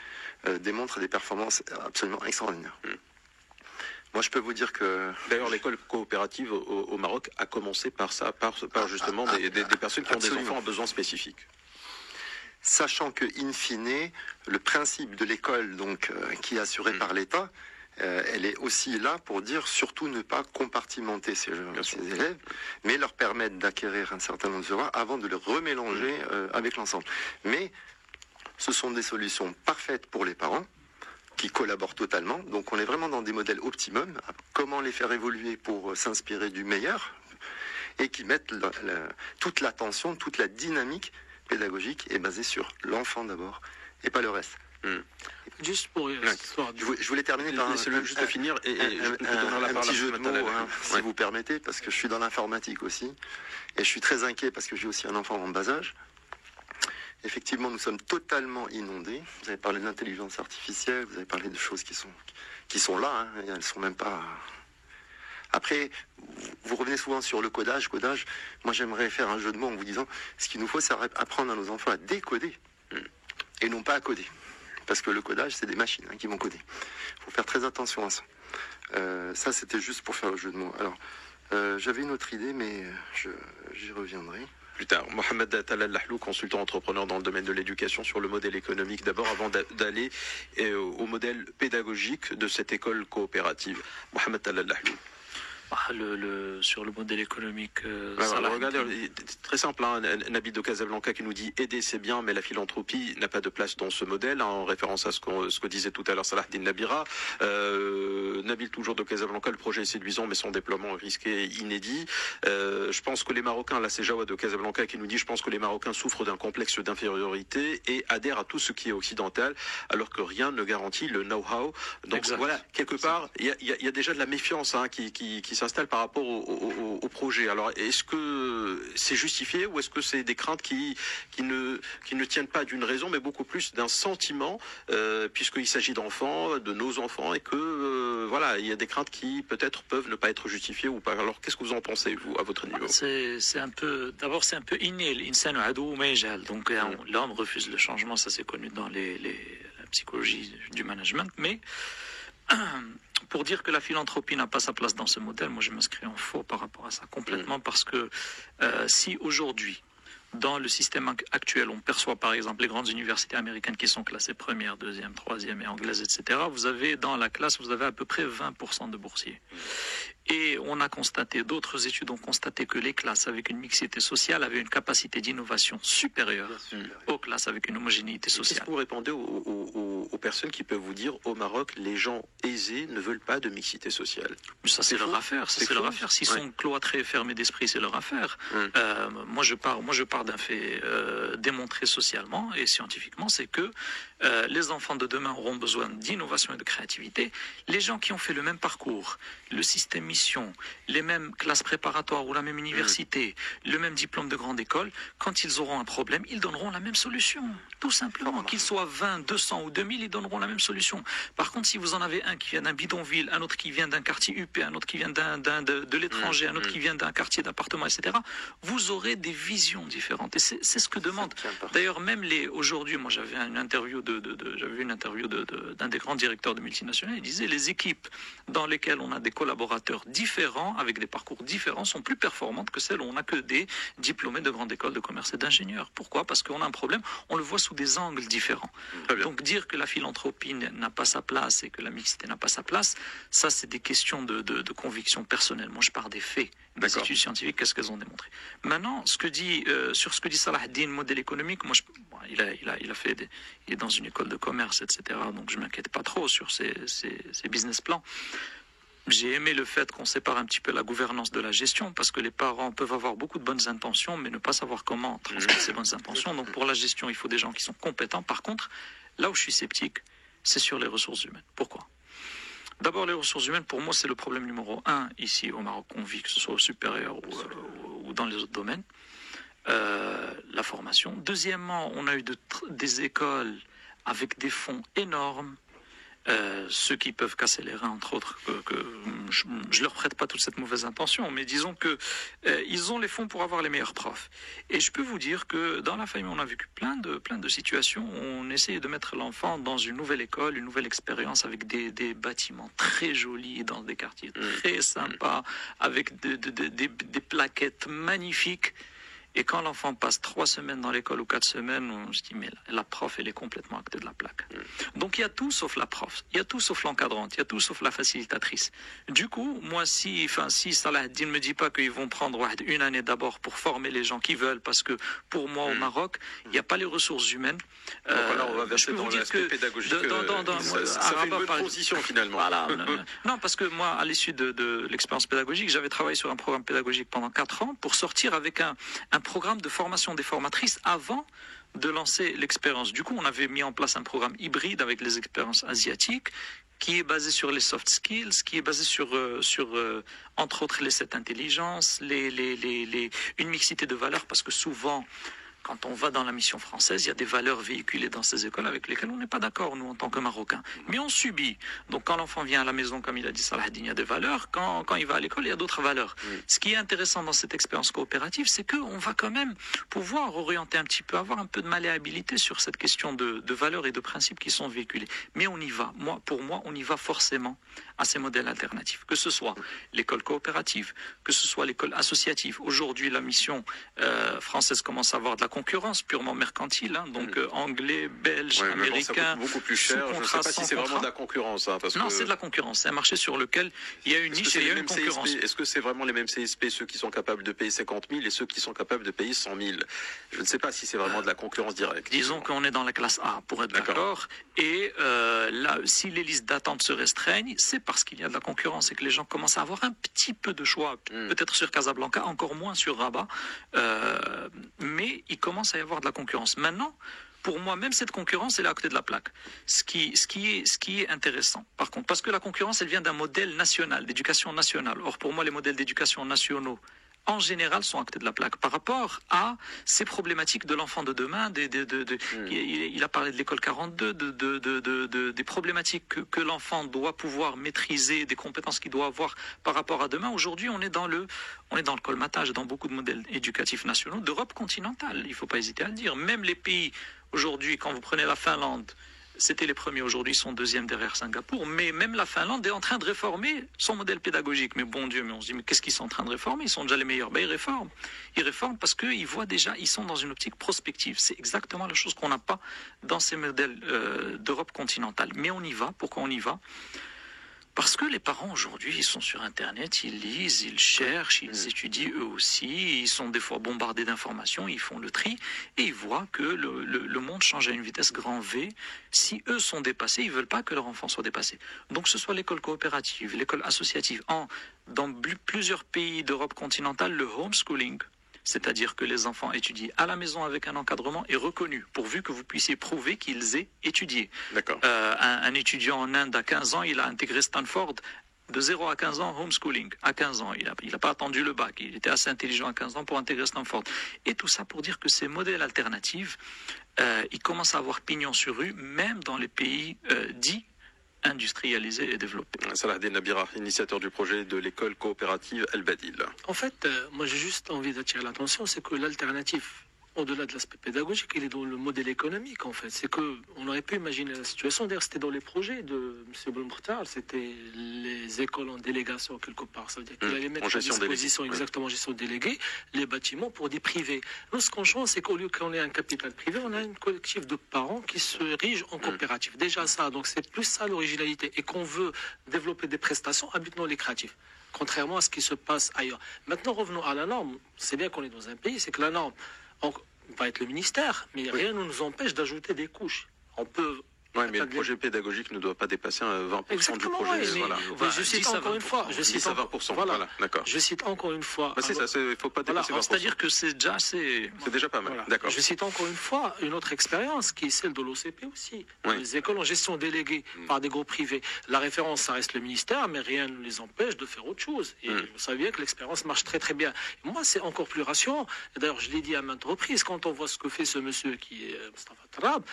[SPEAKER 5] démontrent des performances absolument extraordinaires. Moi, je peux vous dire que...
[SPEAKER 1] D'ailleurs, l'école coopérative au Maroc a commencé par ça, par justement des personnes qui ont des enfants à besoins spécifiques.
[SPEAKER 5] Sachant que, in fine, le principe de l'école donc qui est assuré par l'État, elle est aussi là pour dire surtout ne pas compartimenter ces élèves, mais leur permettre d'acquérir un certain nombre de savoirs avant de les remélanger avec l'ensemble. Mais ce sont des solutions parfaites pour les parents qui collaborent totalement. Donc on est vraiment dans des modèles optimum. Comment les faire évoluer pour s'inspirer du meilleur et qui mettent toute l'attention, toute la dynamique pédagogique est basée sur l'enfant d'abord et pas le reste.
[SPEAKER 6] Juste pour
[SPEAKER 5] je voulais terminer par un petit jeu de mots, si vous permettez, parce que je suis dans l'informatique aussi, et je suis très inquiet parce que j'ai aussi un enfant en bas âge. effectivement, nous sommes totalement inondés. Vous avez parlé de l'intelligence artificielle, vous avez parlé de choses qui sont là, hein, et elles sont même pas... Après, vous revenez souvent sur le codage. Moi, j'aimerais faire un jeu de mots en vous disant, ce qu'il nous faut, c'est apprendre à nos enfants à décoder, et non pas à coder. Parce que le codage, c'est des machines qui vont coder. Il faut faire très attention à ça. Ça, c'était juste pour faire le jeu de mots. Alors, j'avais une autre idée, mais j'y reviendrai.
[SPEAKER 1] Plus tard, Mohamed Talal Lahlou, consultant entrepreneur dans le domaine de l'éducation, sur le modèle économique d'abord, avant d'aller au modèle pédagogique de cette école coopérative. Mohamed Talal Lahlou.
[SPEAKER 2] Sur le modèle économique,
[SPEAKER 1] regardez, c'est très simple, hein, Nabil de Casablanca qui nous dit aider c'est bien, mais la philanthropie n'a pas de place dans ce modèle, hein, en référence à ce que disait tout à l'heure Salahdine Nabira. Nabil toujours de Casablanca, le projet est séduisant, mais son déploiement est risqué et inédit. Je pense que les Marocains, là c'est Jawad de Casablanca qui nous dit, je pense que les Marocains souffrent d'un complexe d'infériorité et adhèrent à tout ce qui est occidental, alors que rien ne garantit le know-how. Donc exact. Voilà, quelque part, il y a déjà de la méfiance qui s'installe par rapport au projet. Alors, est-ce que c'est justifié ou est-ce que c'est des craintes qui ne tiennent pas d'une raison, mais beaucoup plus d'un sentiment, puisqu'il s'agit d'enfants, de nos enfants, et que voilà, il y a des craintes qui peut-être peuvent ne pas être justifiées ou pas. Alors, qu'est-ce que vous en pensez, vous, à votre niveau?
[SPEAKER 2] C'est un peu inné, l'insan adou majal. Donc, l'homme refuse le changement, ça c'est connu dans la psychologie du management, mais pour dire que la philanthropie n'a pas sa place dans ce modèle, moi je m'inscris en faux par rapport à ça complètement, parce que si aujourd'hui, dans le système actuel, on perçoit par exemple les grandes universités américaines qui sont classées première, deuxième, troisième et anglaises, etc., vous avez dans la classe, vous avez à peu près 20% de boursiers. Et on a constaté, d'autres études ont constaté que les classes avec une mixité sociale avaient une capacité d'innovation supérieure aux classes avec une homogénéité sociale.
[SPEAKER 1] Qu'est-ce que vous répondez aux personnes qui peuvent vous dire, au Maroc, les gens aisés ne veulent pas de mixité sociale?
[SPEAKER 2] Ça c'est leur affaire, leur affaire. S'ils sont cloîtrés, fermés d'esprit, c'est leur affaire. Moi je pars d'un fait démontré socialement et scientifiquement, c'est que les enfants de demain auront besoin d'innovation et de créativité. Les gens qui ont fait le même parcours, le système mission, les mêmes classes préparatoires ou la même université, le même diplôme de grande école, quand ils auront un problème, ils donneront la même solution. Tout simplement, qu'ils soient 20, 200 ou 2000, ils donneront la même solution. Par contre, si vous en avez un qui vient d'un bidonville, un autre qui vient d'un quartier UP, un autre qui vient de l'étranger, un autre qui vient d'un quartier d'appartement, etc., vous aurez des visions différentes. Et c'est ce que demande. D'ailleurs, même aujourd'hui, moi j'avais une interview d'un des grands directeurs de multinationales, il disait les équipes dans lesquelles on a des collaborateurs différents, avec des parcours différents, sont plus performantes que celles où on n'a que des diplômés de grande école de commerce et d'ingénieurs. Pourquoi? Parce qu'on a un problème, on le voit sous des angles différents. Donc dire que la philanthropie n'a pas sa place et que la mixité n'a pas sa place, ça c'est des questions de conviction personnelle. Moi je pars des faits. Les études scientifiques, qu'est-ce qu'elles ont démontré? Maintenant, sur ce que dit Salahdine, modèle économique, moi, il est dans une école de commerce, etc. Donc je m'inquiète pas trop sur ses business plans. J'ai aimé le fait qu'on sépare un petit peu la gouvernance de la gestion, parce que les parents peuvent avoir beaucoup de bonnes intentions, mais ne pas savoir comment transmettre ces bonnes intentions. Donc pour la gestion, il faut des gens qui sont compétents. Par contre, là où je suis sceptique, c'est sur les ressources humaines. Pourquoi? D'abord, les ressources humaines, pour moi, c'est le problème numéro 1 ici au Maroc, qu'on vit, que ce soit au supérieur ou dans les autres domaines. La formation. Deuxièmement, on a eu des écoles avec des fonds énormes, ceux qui peuvent casser les reins, entre autres, je leur prête pas toute cette mauvaise intention, mais disons que ils ont les fonds pour avoir les meilleurs profs. Et je peux vous dire que dans la famille, on a vécu plein de situations où on essayait de mettre l'enfant dans une nouvelle école, une nouvelle expérience, avec des bâtiments très jolis, dans des quartiers très sympas, avec des plaquettes magnifiques. Et quand l'enfant passe 3 semaines dans l'école ou 4 semaines, on se dit, mais la prof, elle est complètement à côté de la plaque. Donc il y a tout sauf la prof, il y a tout sauf l'encadrante, il y a tout sauf la facilitatrice. Du coup, moi, si Salahdine ne me dit pas qu'ils vont prendre une année d'abord pour former les gens qui veulent, parce que pour moi, au Maroc, il n'y a pas les ressources humaines.
[SPEAKER 1] Donc là, on va verser dans l'aspect pédagogique. Ça fait une bonne transition, finalement.
[SPEAKER 2] Voilà. Non, parce que moi, à l'issue de l'expérience pédagogique, j'avais travaillé sur un programme pédagogique pendant 4 ans pour sortir avec un programme de formation des formatrices avant de lancer l'expérience. Du coup, on avait mis en place un programme hybride avec les expériences asiatiques qui est basé sur les soft skills, qui est basé sur entre autres les 7 intelligences, une mixité de valeurs, parce que souvent quand on va dans la mission française, il y a des valeurs véhiculées dans ces écoles avec lesquelles on n'est pas d'accord, nous, en tant que Marocains. Mais on subit. Donc, quand l'enfant vient à la maison, comme il a dit Salah Eddine, il y a des valeurs. Quand il va à l'école, il y a d'autres valeurs. Ce qui est intéressant dans cette expérience coopérative, c'est qu'on va quand même pouvoir orienter un petit peu, avoir un peu de malléabilité sur cette question de valeurs et de principes qui sont véhiculés. Mais on y va. Pour moi, on y va forcément à ces modèles alternatifs. Que ce soit l'école coopérative, que ce soit l'école associative. Aujourd'hui, la mission française commence à avoir de la concurrence purement mercantile, hein, donc anglais, belge, américain.
[SPEAKER 1] Ça coûte beaucoup plus cher. Je ne sais pas si c'est vraiment de la concurrence. Hein,
[SPEAKER 2] non, c'est de la concurrence. C'est un marché sur lequel il y a une niche et il y a une concurrence.
[SPEAKER 1] Est-ce que c'est vraiment les mêmes CSP, ceux qui sont capables de payer 50 000 et ceux qui sont capables de payer 100 000? Je ne sais pas si c'est vraiment de la concurrence directe.
[SPEAKER 2] Disons qu'on est dans la classe A, pour être d'accord. Et là, si les listes d'attente se restreignent, c'est parce qu'il y a de la concurrence et que les gens commencent à avoir un petit peu de choix. Peut-être sur Casablanca, encore moins sur Rabat. Mais il commence à y avoir de la concurrence. Maintenant, pour moi, même cette concurrence, elle est à côté de la plaque. Ce qui est intéressant, par contre, parce que la concurrence, elle vient d'un modèle national, d'éducation nationale. Or, pour moi, les modèles d'éducation nationaux, en général, sont à côté de la plaque par rapport à ces problématiques de l'enfant de demain. Il a parlé de l'école 42, des problématiques que l'enfant doit pouvoir maîtriser, des compétences qu'il doit avoir par rapport à demain. Aujourd'hui, on est dans le colmatage dans beaucoup de modèles éducatifs nationaux d'Europe continentale. Il ne faut pas hésiter à le dire. Même les pays, aujourd'hui, quand vous prenez la Finlande, c'était les premiers, aujourd'hui ils sont deuxièmes derrière Singapour, mais même la Finlande est en train de réformer son modèle pédagogique. Mais bon Dieu, mais on se dit, mais qu'est-ce qu'ils sont en train de réformer? Ils sont déjà les meilleurs. Ben, ils réforment. Ils réforment parce qu'ils voient déjà, ils sont dans une optique prospective. C'est exactement la chose qu'on n'a pas dans ces modèles d'Europe continentale. Mais on y va. Pourquoi on y va? Parce que les parents aujourd'hui, ils sont sur Internet, ils lisent, ils cherchent, ils étudient eux aussi, ils sont des fois bombardés d'informations, ils font le tri et ils voient que le monde change à une vitesse grand V. Si eux sont dépassés, ils ne veulent pas que leur enfant soit dépassé. Donc que ce soit l'école coopérative, l'école associative, dans plusieurs pays d'Europe continentale, le homeschooling, c'est-à-dire que les enfants étudient à la maison avec un encadrement, est reconnu, pourvu que vous puissiez prouver qu'ils aient étudié.
[SPEAKER 1] D'accord.
[SPEAKER 2] Un étudiant en Inde à 15 ans, il a intégré Stanford. De 0 à 15 ans, homeschooling. À 15 ans, il n'a pas attendu le bac. Il était assez intelligent à 15 ans pour intégrer Stanford. Et tout ça pour dire que ces modèles alternatifs, ils commencent à avoir pignon sur rue, même dans les pays dits industrialisé et développé.
[SPEAKER 1] Salah Eddine Nabira, initiateur du projet de l'école coopérative El Badil.
[SPEAKER 6] En fait, moi j'ai juste envie d'attirer l'attention, c'est que l'alternative, au-delà de l'aspect pédagogique, il est dans le modèle économique en fait. C'est que on aurait pu imaginer la situation. D'ailleurs, c'était dans les projets de M. Blumhardt, c'était les écoles en délégation quelque part. Ça veut dire qu'il allait mettre à disposition exactement gestion déléguée les bâtiments pour des privés. Nous, ce qu'on change, c'est qu'au lieu qu'on ait un capital privé, on a un collectif de parents qui se érigent en coopérative. Déjà ça, donc c'est plus ça l'originalité et qu'on veut développer des prestations à but non lucratif. Contrairement à ce qui se passe ailleurs. Maintenant, revenons à la norme. C'est bien qu'on est dans un pays, c'est que la norme va être le ministère, mais rien ne nous empêche d'ajouter des couches. On peut...
[SPEAKER 1] Oui, mais le projet pédagogique ne doit pas dépasser 20% du projet.
[SPEAKER 6] Oui, mais je cite encore une fois. Je cite
[SPEAKER 1] 20%. Voilà, d'accord.
[SPEAKER 6] Je cite encore une fois.
[SPEAKER 1] C'est ça, il ne faut pas dépasser 20%.
[SPEAKER 2] C'est-à-dire que c'est déjà
[SPEAKER 1] pas mal.
[SPEAKER 6] Voilà.
[SPEAKER 1] D'accord.
[SPEAKER 6] Je cite encore une fois une autre expérience qui est celle de l'OCP aussi.
[SPEAKER 1] Oui.
[SPEAKER 6] Les écoles en gestion déléguée par des groupes privés. La référence, ça reste le ministère, mais rien ne les empêche de faire autre chose. Et vous savez bien que l'expérience marche très très bien. Et moi, c'est encore plus rassurant. Et d'ailleurs, je l'ai dit à maintes reprises, quand on voit ce que fait ce monsieur qui est Mustafa Tarab,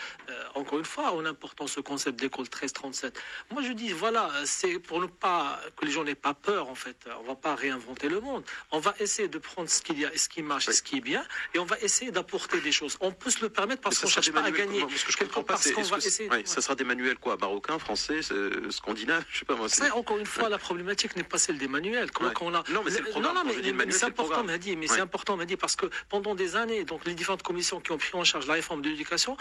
[SPEAKER 6] encore une fois, on importe ce concept d'école 1337. Moi, je dis, voilà, c'est pour ne pas que les gens n'aient pas peur, en fait. On va pas réinventer le monde. On va essayer de prendre ce qu'il y a, ce qui marche, ce qui est bien, et on va essayer d'apporter des choses. On peut se le permettre parce qu'on ne cherche pas à gagner.
[SPEAKER 1] Ce que je comprends pas, c'est ça sera des manuels quoi, marocains, français, scandinaves, je sais pas moi.
[SPEAKER 6] Ça, encore une fois, la problématique n'est pas celle des manuels.
[SPEAKER 1] Non, mais c'est le programme.
[SPEAKER 6] Mais c'est important, Mehdi. Mais c'est important, Mehdi, parce que pendant des années, donc les différentes commissions qui ont pris en charge la réforme de l'éducation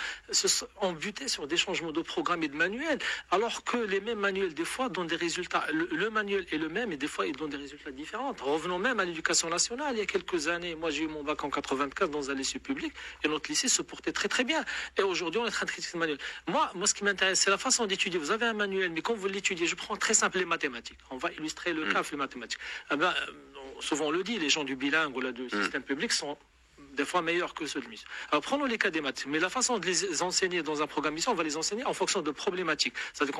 [SPEAKER 6] ont buté sur des changements de programme et de manuel, alors que les mêmes manuels, des fois, donnent des résultats. Le manuel est le même, et des fois, ils donnent des résultats différents. Revenons même à l'éducation nationale. Il y a quelques années, moi, j'ai eu mon bac en 84 dans un lycée public, et notre lycée se portait très, très bien. Et aujourd'hui, on est en train de critiquer le manuel. Moi, ce qui m'intéresse, c'est la façon d'étudier. Vous avez un manuel, mais quand vous l'étudiez, je prends très simple les mathématiques. On va illustrer le cas, les mathématiques. Souvent, on le dit, les gens du bilingue ou du système public sont des fois meilleurs que ceux de mission. Alors prenons les cas des maths, mais la façon de les enseigner dans un programme mission, on va les enseigner en fonction de problématiques. C'est-à-dire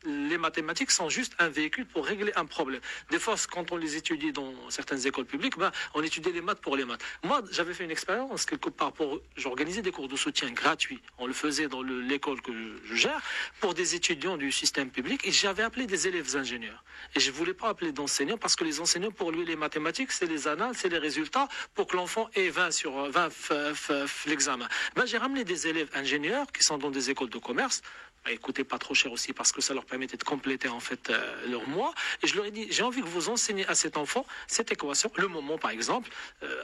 [SPEAKER 6] les mathématiques sont juste un véhicule pour régler un problème. Des fois, quand on les étudie dans certaines écoles publiques, on étudie les maths pour les maths. Moi, j'avais fait une expérience quelque part j'organisais des cours de soutien gratuits. On le faisait dans l'école que je gère pour des étudiants du système public et j'avais appelé des élèves ingénieurs. Et je ne voulais pas appeler d'enseignants parce que les enseignants, pour lui, les mathématiques, c'est les annales, c'est les résultats pour que l'enfant ait 20 sur 20 l'examen. J'ai ramené des élèves ingénieurs qui sont dans des écoles de commerce. Écoutez, pas trop cher aussi parce que ça leur permettait de compléter en fait leur mois. Et je leur ai dit, j'ai envie que vous enseignez à cet enfant cette équation, le moment par exemple,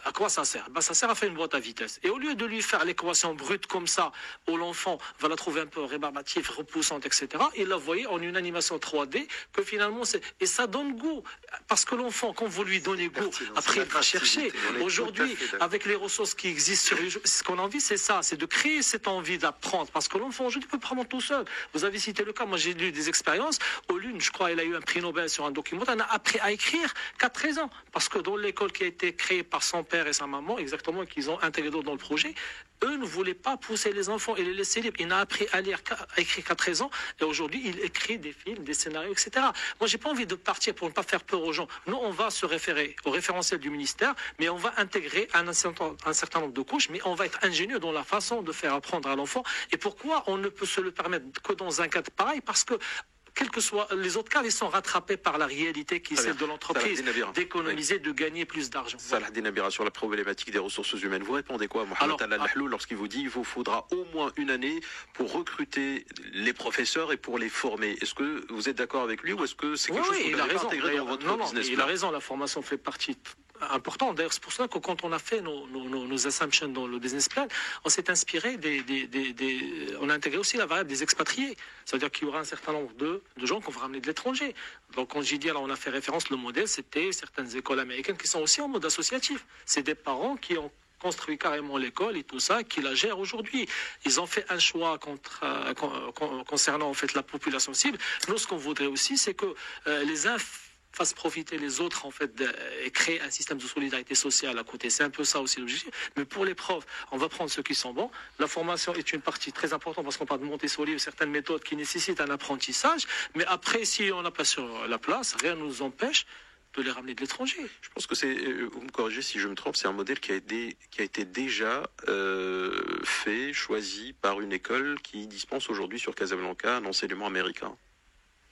[SPEAKER 6] à quoi ça sert? Ça sert à faire une boîte à vitesse. Et au lieu de lui faire l'équation brute comme ça, où l'enfant va la trouver un peu rébarbative, repoussante, etc., il la voyait en une animation 3D que finalement et ça donne goût. Parce que l'enfant, quand vous lui donnez goût, après il va chercher. Aujourd'hui, avec les ressources qui existent sur les jeux, ce qu'on a envie, c'est ça, c'est de créer cette envie d'apprendre. Parce que l'enfant aujourd'hui peut prendre tout seul. Vous avez cité le cas, moi j'ai lu des expériences. Au l'une, je crois, elle a eu un prix Nobel sur un documentaire. Elle a appris à écrire qu'à 13 ans. Parce que dans l'école qui a été créée par son père et sa maman, exactement, qu'ils ont intégré dans le projet, eux ne voulaient pas pousser les enfants et les laisser libres. Il n'a appris à lire, à écrire qu'à 13 ans. Et aujourd'hui, il écrit des films, des scénarios, etc. Moi, j'ai pas envie de partir pour ne pas faire peur aux gens. Nous, on va se référer au référentiel du ministère, mais on va intégrer un certain nombre de couches, mais on va être ingénieux dans la façon de faire apprendre à l'enfant. Et pourquoi on ne peut se le permettre que dans un cadre pareil? Parce que quels que soient les autres cas, ils sont rattrapés par la réalité qui est celle de l'entreprise, d'économiser, de gagner plus d'argent.
[SPEAKER 1] Salah Denabira, sur la problématique des ressources humaines, vous répondez quoi, Mohamed Al-Ahlou, lorsqu'il vous dit qu'il vous faudra au moins une année pour recruter les professeurs et pour les former? Est-ce que vous êtes d'accord avec lui ou est-ce que c'est quelque chose que vous avez intégré dans votre business plan?
[SPEAKER 6] Il a raison, la formation fait partie important. D'ailleurs, c'est pour ça que quand on a fait nos assumptions dans le business plan, on s'est inspiré on a intégré aussi la variable des expatriés. C'est-à-dire qu'il y aura un certain nombre de gens qu'on va ramener de l'étranger. Donc, quand j'ai dit, alors on a fait référence, le modèle, c'était certaines écoles américaines qui sont aussi en mode associatif. C'est des parents qui ont construit carrément l'école et tout ça, qui la gèrent aujourd'hui. Ils ont fait un choix concernant en fait la population cible. Nous, ce qu'on voudrait aussi, c'est que les fasse profiter les autres en fait et créer un système de solidarité sociale à côté. C'est un peu ça aussi l'objectif. Mais pour les profs, on va prendre ceux qui sont bons. La formation est une partie très importante parce qu'on parle de Montessori, certaines méthodes qui nécessitent un apprentissage. Mais après, si on n'a pas sur la place, rien ne nous empêche de les ramener de l'étranger.
[SPEAKER 1] Je pense que vous me corrigez si je me trompe, c'est un modèle qui a été déjà fait, choisi par une école qui dispense aujourd'hui sur Casablanca un enseignement américain.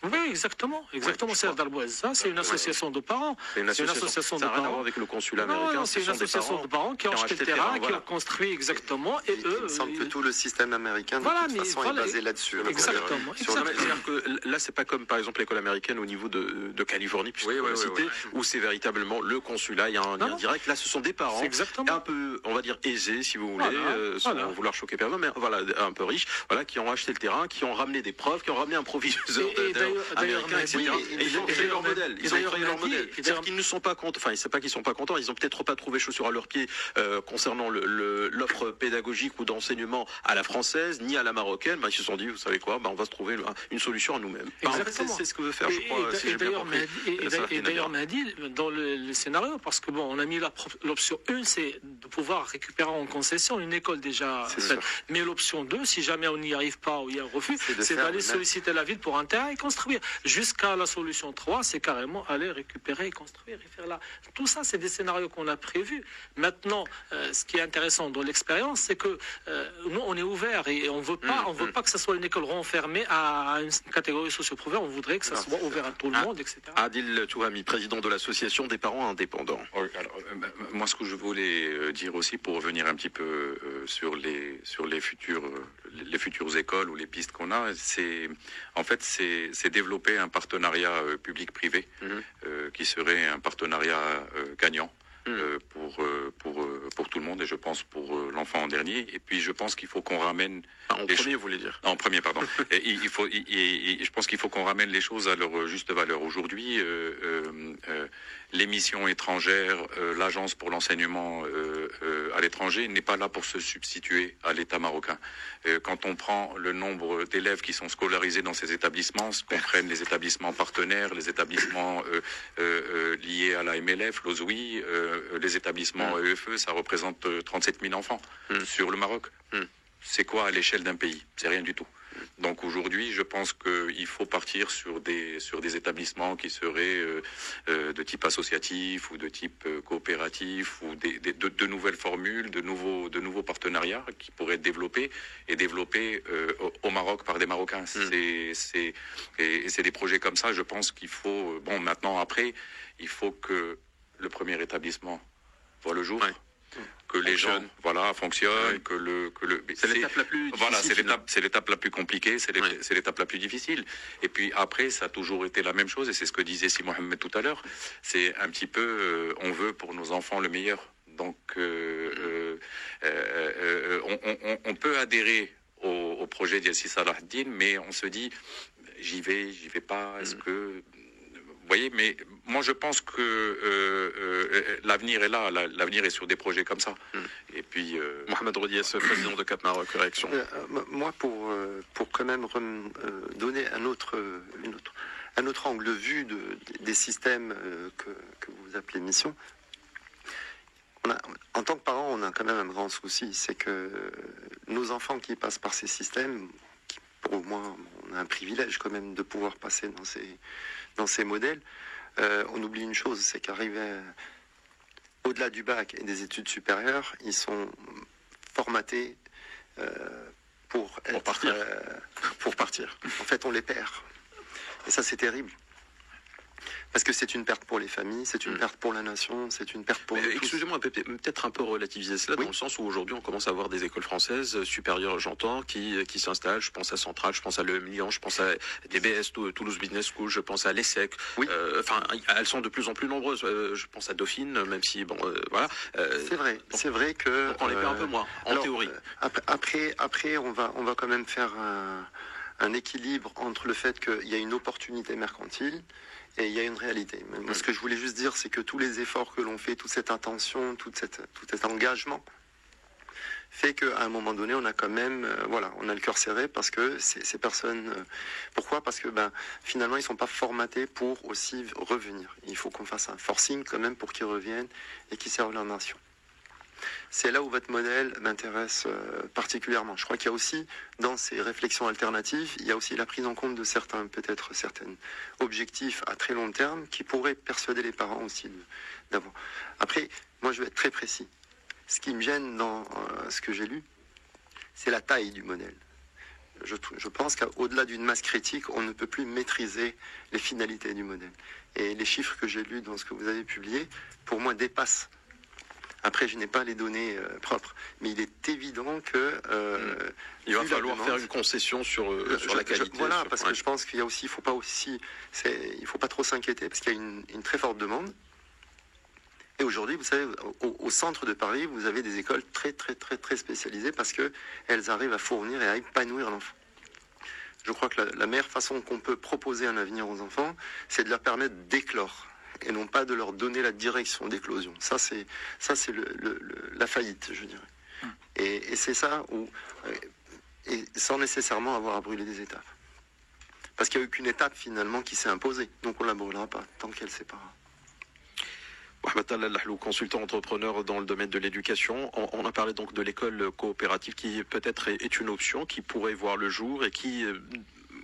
[SPEAKER 6] Oui, exactement. C'est Darboisa, c'est une association de parents.
[SPEAKER 1] C'est une association de parents. Ça n'a rien à voir avec le consulat américain.
[SPEAKER 6] Non, c'est une association de parents qui ont acheté le terrain, qui ont construit exactement. Et eux.
[SPEAKER 5] Il me semble que tout le système américain, de toute façon, est basé là-dessus.
[SPEAKER 6] Exactement.
[SPEAKER 1] C'est-à-dire que là, c'est pas comme par exemple l'école américaine au niveau de Californie, puisque où c'est véritablement le consulat, il y a un lien direct. Là, ce sont des parents un peu, on va dire, aisés, si vous voulez, sans vouloir choquer personne, mais voilà, un peu riches, qui ont acheté le terrain, qui ont ramené des profs, qui ont ramené un proviseur américains, etc. Et ils ont créé leur modèle. C'est-à-dire qu'ils ne sont pas contents. Enfin, c'est pas qu'ils sont pas contents. Ils ont peut-être pas trouvé chaussure à leurs pieds concernant l'offre pédagogique ou d'enseignement à la française ni à la marocaine. Ils se sont dit, vous savez quoi, on va se trouver une solution à nous-mêmes. C'est ce que veut faire, je crois.
[SPEAKER 6] Et d'ailleurs, Mahdi, dans le scénario, parce que on a mis l'option 1, c'est de pouvoir récupérer en concession une école déjà faite. Mais l'option 2, si jamais on n'y arrive pas ou il y a un refus, c'est d'aller solliciter la ville pour un terrain et construire. Jusqu'à la solution 3, c'est carrément aller récupérer et construire et faire là. Tout ça, c'est des scénarios qu'on a prévus. Maintenant, ce qui est intéressant dans l'expérience, c'est que nous, on est ouvert et on veut pas que ça soit une école renfermée à une catégorie socio-professionnelle. On voudrait que ça soit ouvert à tout le monde, etc.
[SPEAKER 1] Adil Touhami, président de l'association des parents indépendants.
[SPEAKER 7] Moi, ce que je voulais dire aussi, pour revenir un petit peu sur les futures écoles ou les pistes qu'on a, c'est développer un partenariat public-privé qui serait un partenariat gagnant pour tout le monde et je pense pour l'enfant en dernier. Et puis je pense qu'il faut qu'on ramène
[SPEAKER 1] vous voulez dire
[SPEAKER 7] en premier, pardon. Et je pense qu'il faut qu'on ramène les choses à leur juste valeur. Aujourd'hui, les missions étrangères, l'agence pour l'enseignement à l'étranger n'est pas là pour se substituer à l'État marocain. Quand on prend le nombre d'élèves qui sont scolarisés dans ces établissements, ce qu'on prenne les établissements partenaires, les établissements liés à la MLF, l'OSWI, les établissements EFE, ça représente représente 37 000 enfants sur le Maroc. C'est quoi à l'échelle d'un pays? C'est rien du tout. Donc aujourd'hui, je pense qu'il faut partir sur des établissements qui seraient de type associatif ou de type coopératif ou de nouvelles formules, de nouveaux partenariats qui pourraient être développés au Maroc par des Marocains. Et c'est des projets comme ça. Je pense qu'il faut maintenant après, il faut que le premier établissement voit le jour. Ouais. Que les gens fonctionnent,
[SPEAKER 1] c'est l'étape la plus difficile.
[SPEAKER 7] C'est l'étape la plus compliquée, c'est l'étape la plus difficile. Et puis après, ça a toujours été la même chose, et c'est ce que disait Si Mohamed tout à l'heure. C'est un petit peu, on veut pour nos enfants le meilleur. Donc, on peut adhérer au projet d'Yassi Salah Din, mais on se dit, j'y vais pas. Est-ce que vous voyez, mais moi je pense que l'avenir est là, l'avenir est sur des projets comme ça. Et puis
[SPEAKER 1] Mohamed Rodiès, président de Cap Maroc, réaction.
[SPEAKER 5] Moi, pour quand même donner un autre angle de vue des systèmes que vous appelez mission, en tant que parents, on a quand même un grand souci, c'est que nos enfants qui passent par ces systèmes, pour moi, on a un privilège quand même de pouvoir passer dans ces modèles. On oublie une chose, c'est qu'arriver au-delà du bac et des études supérieures, ils sont formatés pour partir. En fait, on les perd. Et ça, c'est terrible. Parce que c'est une perte pour les familles, c'est une perte pour la nation, c'est une perte pour nous tous.
[SPEAKER 1] Excusez-moi, peut-être un peu relativiser cela, dans le sens où aujourd'hui on commence à avoir des écoles françaises supérieures, j'entends, qui s'installent. Je pense à Centrale, je pense à l'EM Lyon, je pense à DBS, Toulouse Business School, je pense à l'ESSEC. Elles sont de plus en plus nombreuses. Je pense à Dauphine, même si, voilà.
[SPEAKER 5] C'est vrai que...
[SPEAKER 1] Donc on les perd un peu moins, en théorie.
[SPEAKER 5] Après, on va quand même faire un équilibre entre le fait qu'il y a une opportunité mercantile et il y a une réalité. Moi, ce que je voulais juste dire, c'est que tous les efforts que l'on fait, toute cette attention, tout cet engagement, fait qu'à un moment donné, on a quand même, on a le cœur serré parce que ces personnes... pourquoi ? Parce que finalement, ils ne sont pas formatés pour aussi revenir. Il faut qu'on fasse un forcing quand même pour qu'ils reviennent et qu'ils servent leur nation. C'est là où votre modèle m'intéresse particulièrement. Je crois qu'il y a aussi, dans ces réflexions alternatives, il y a aussi la prise en compte de certains objectifs à très long terme qui pourraient persuader les parents aussi d'avoir. Après, moi je vais être très précis. Ce qui me gêne dans ce que j'ai lu, c'est la taille du modèle. Je pense qu'au-delà d'une masse critique, on ne peut plus maîtriser les finalités du modèle. Et les chiffres que j'ai lus dans ce que vous avez publié, pour moi, dépassent. Après, je n'ai pas les données propres, mais il est évident que
[SPEAKER 1] il va falloir faire une concession sur la qualité.
[SPEAKER 5] Parce que je pense qu'il y a aussi, il faut pas trop s'inquiéter parce qu'il y a une très forte demande. Et aujourd'hui, vous savez, au centre de Paris, vous avez des écoles très très très très spécialisées parce que elles arrivent à fournir et à épanouir l'enfant. Je crois que la meilleure façon qu'on peut proposer un avenir aux enfants, c'est de leur permettre d'éclore. Et non pas de leur donner la direction d'éclosion. Ça c'est la faillite, je dirais. Et c'est ça et sans nécessairement avoir à brûler des étapes. Parce qu'il n'y a aucune étape finalement qui s'est imposée. Donc on ne la brûlera pas tant qu'elle s'est pas.
[SPEAKER 1] Mohamed Al-Lahlou, consultant entrepreneur dans le domaine de l'éducation. On a parlé donc de l'école coopérative qui peut-être est une option, qui pourrait voir le jour et qui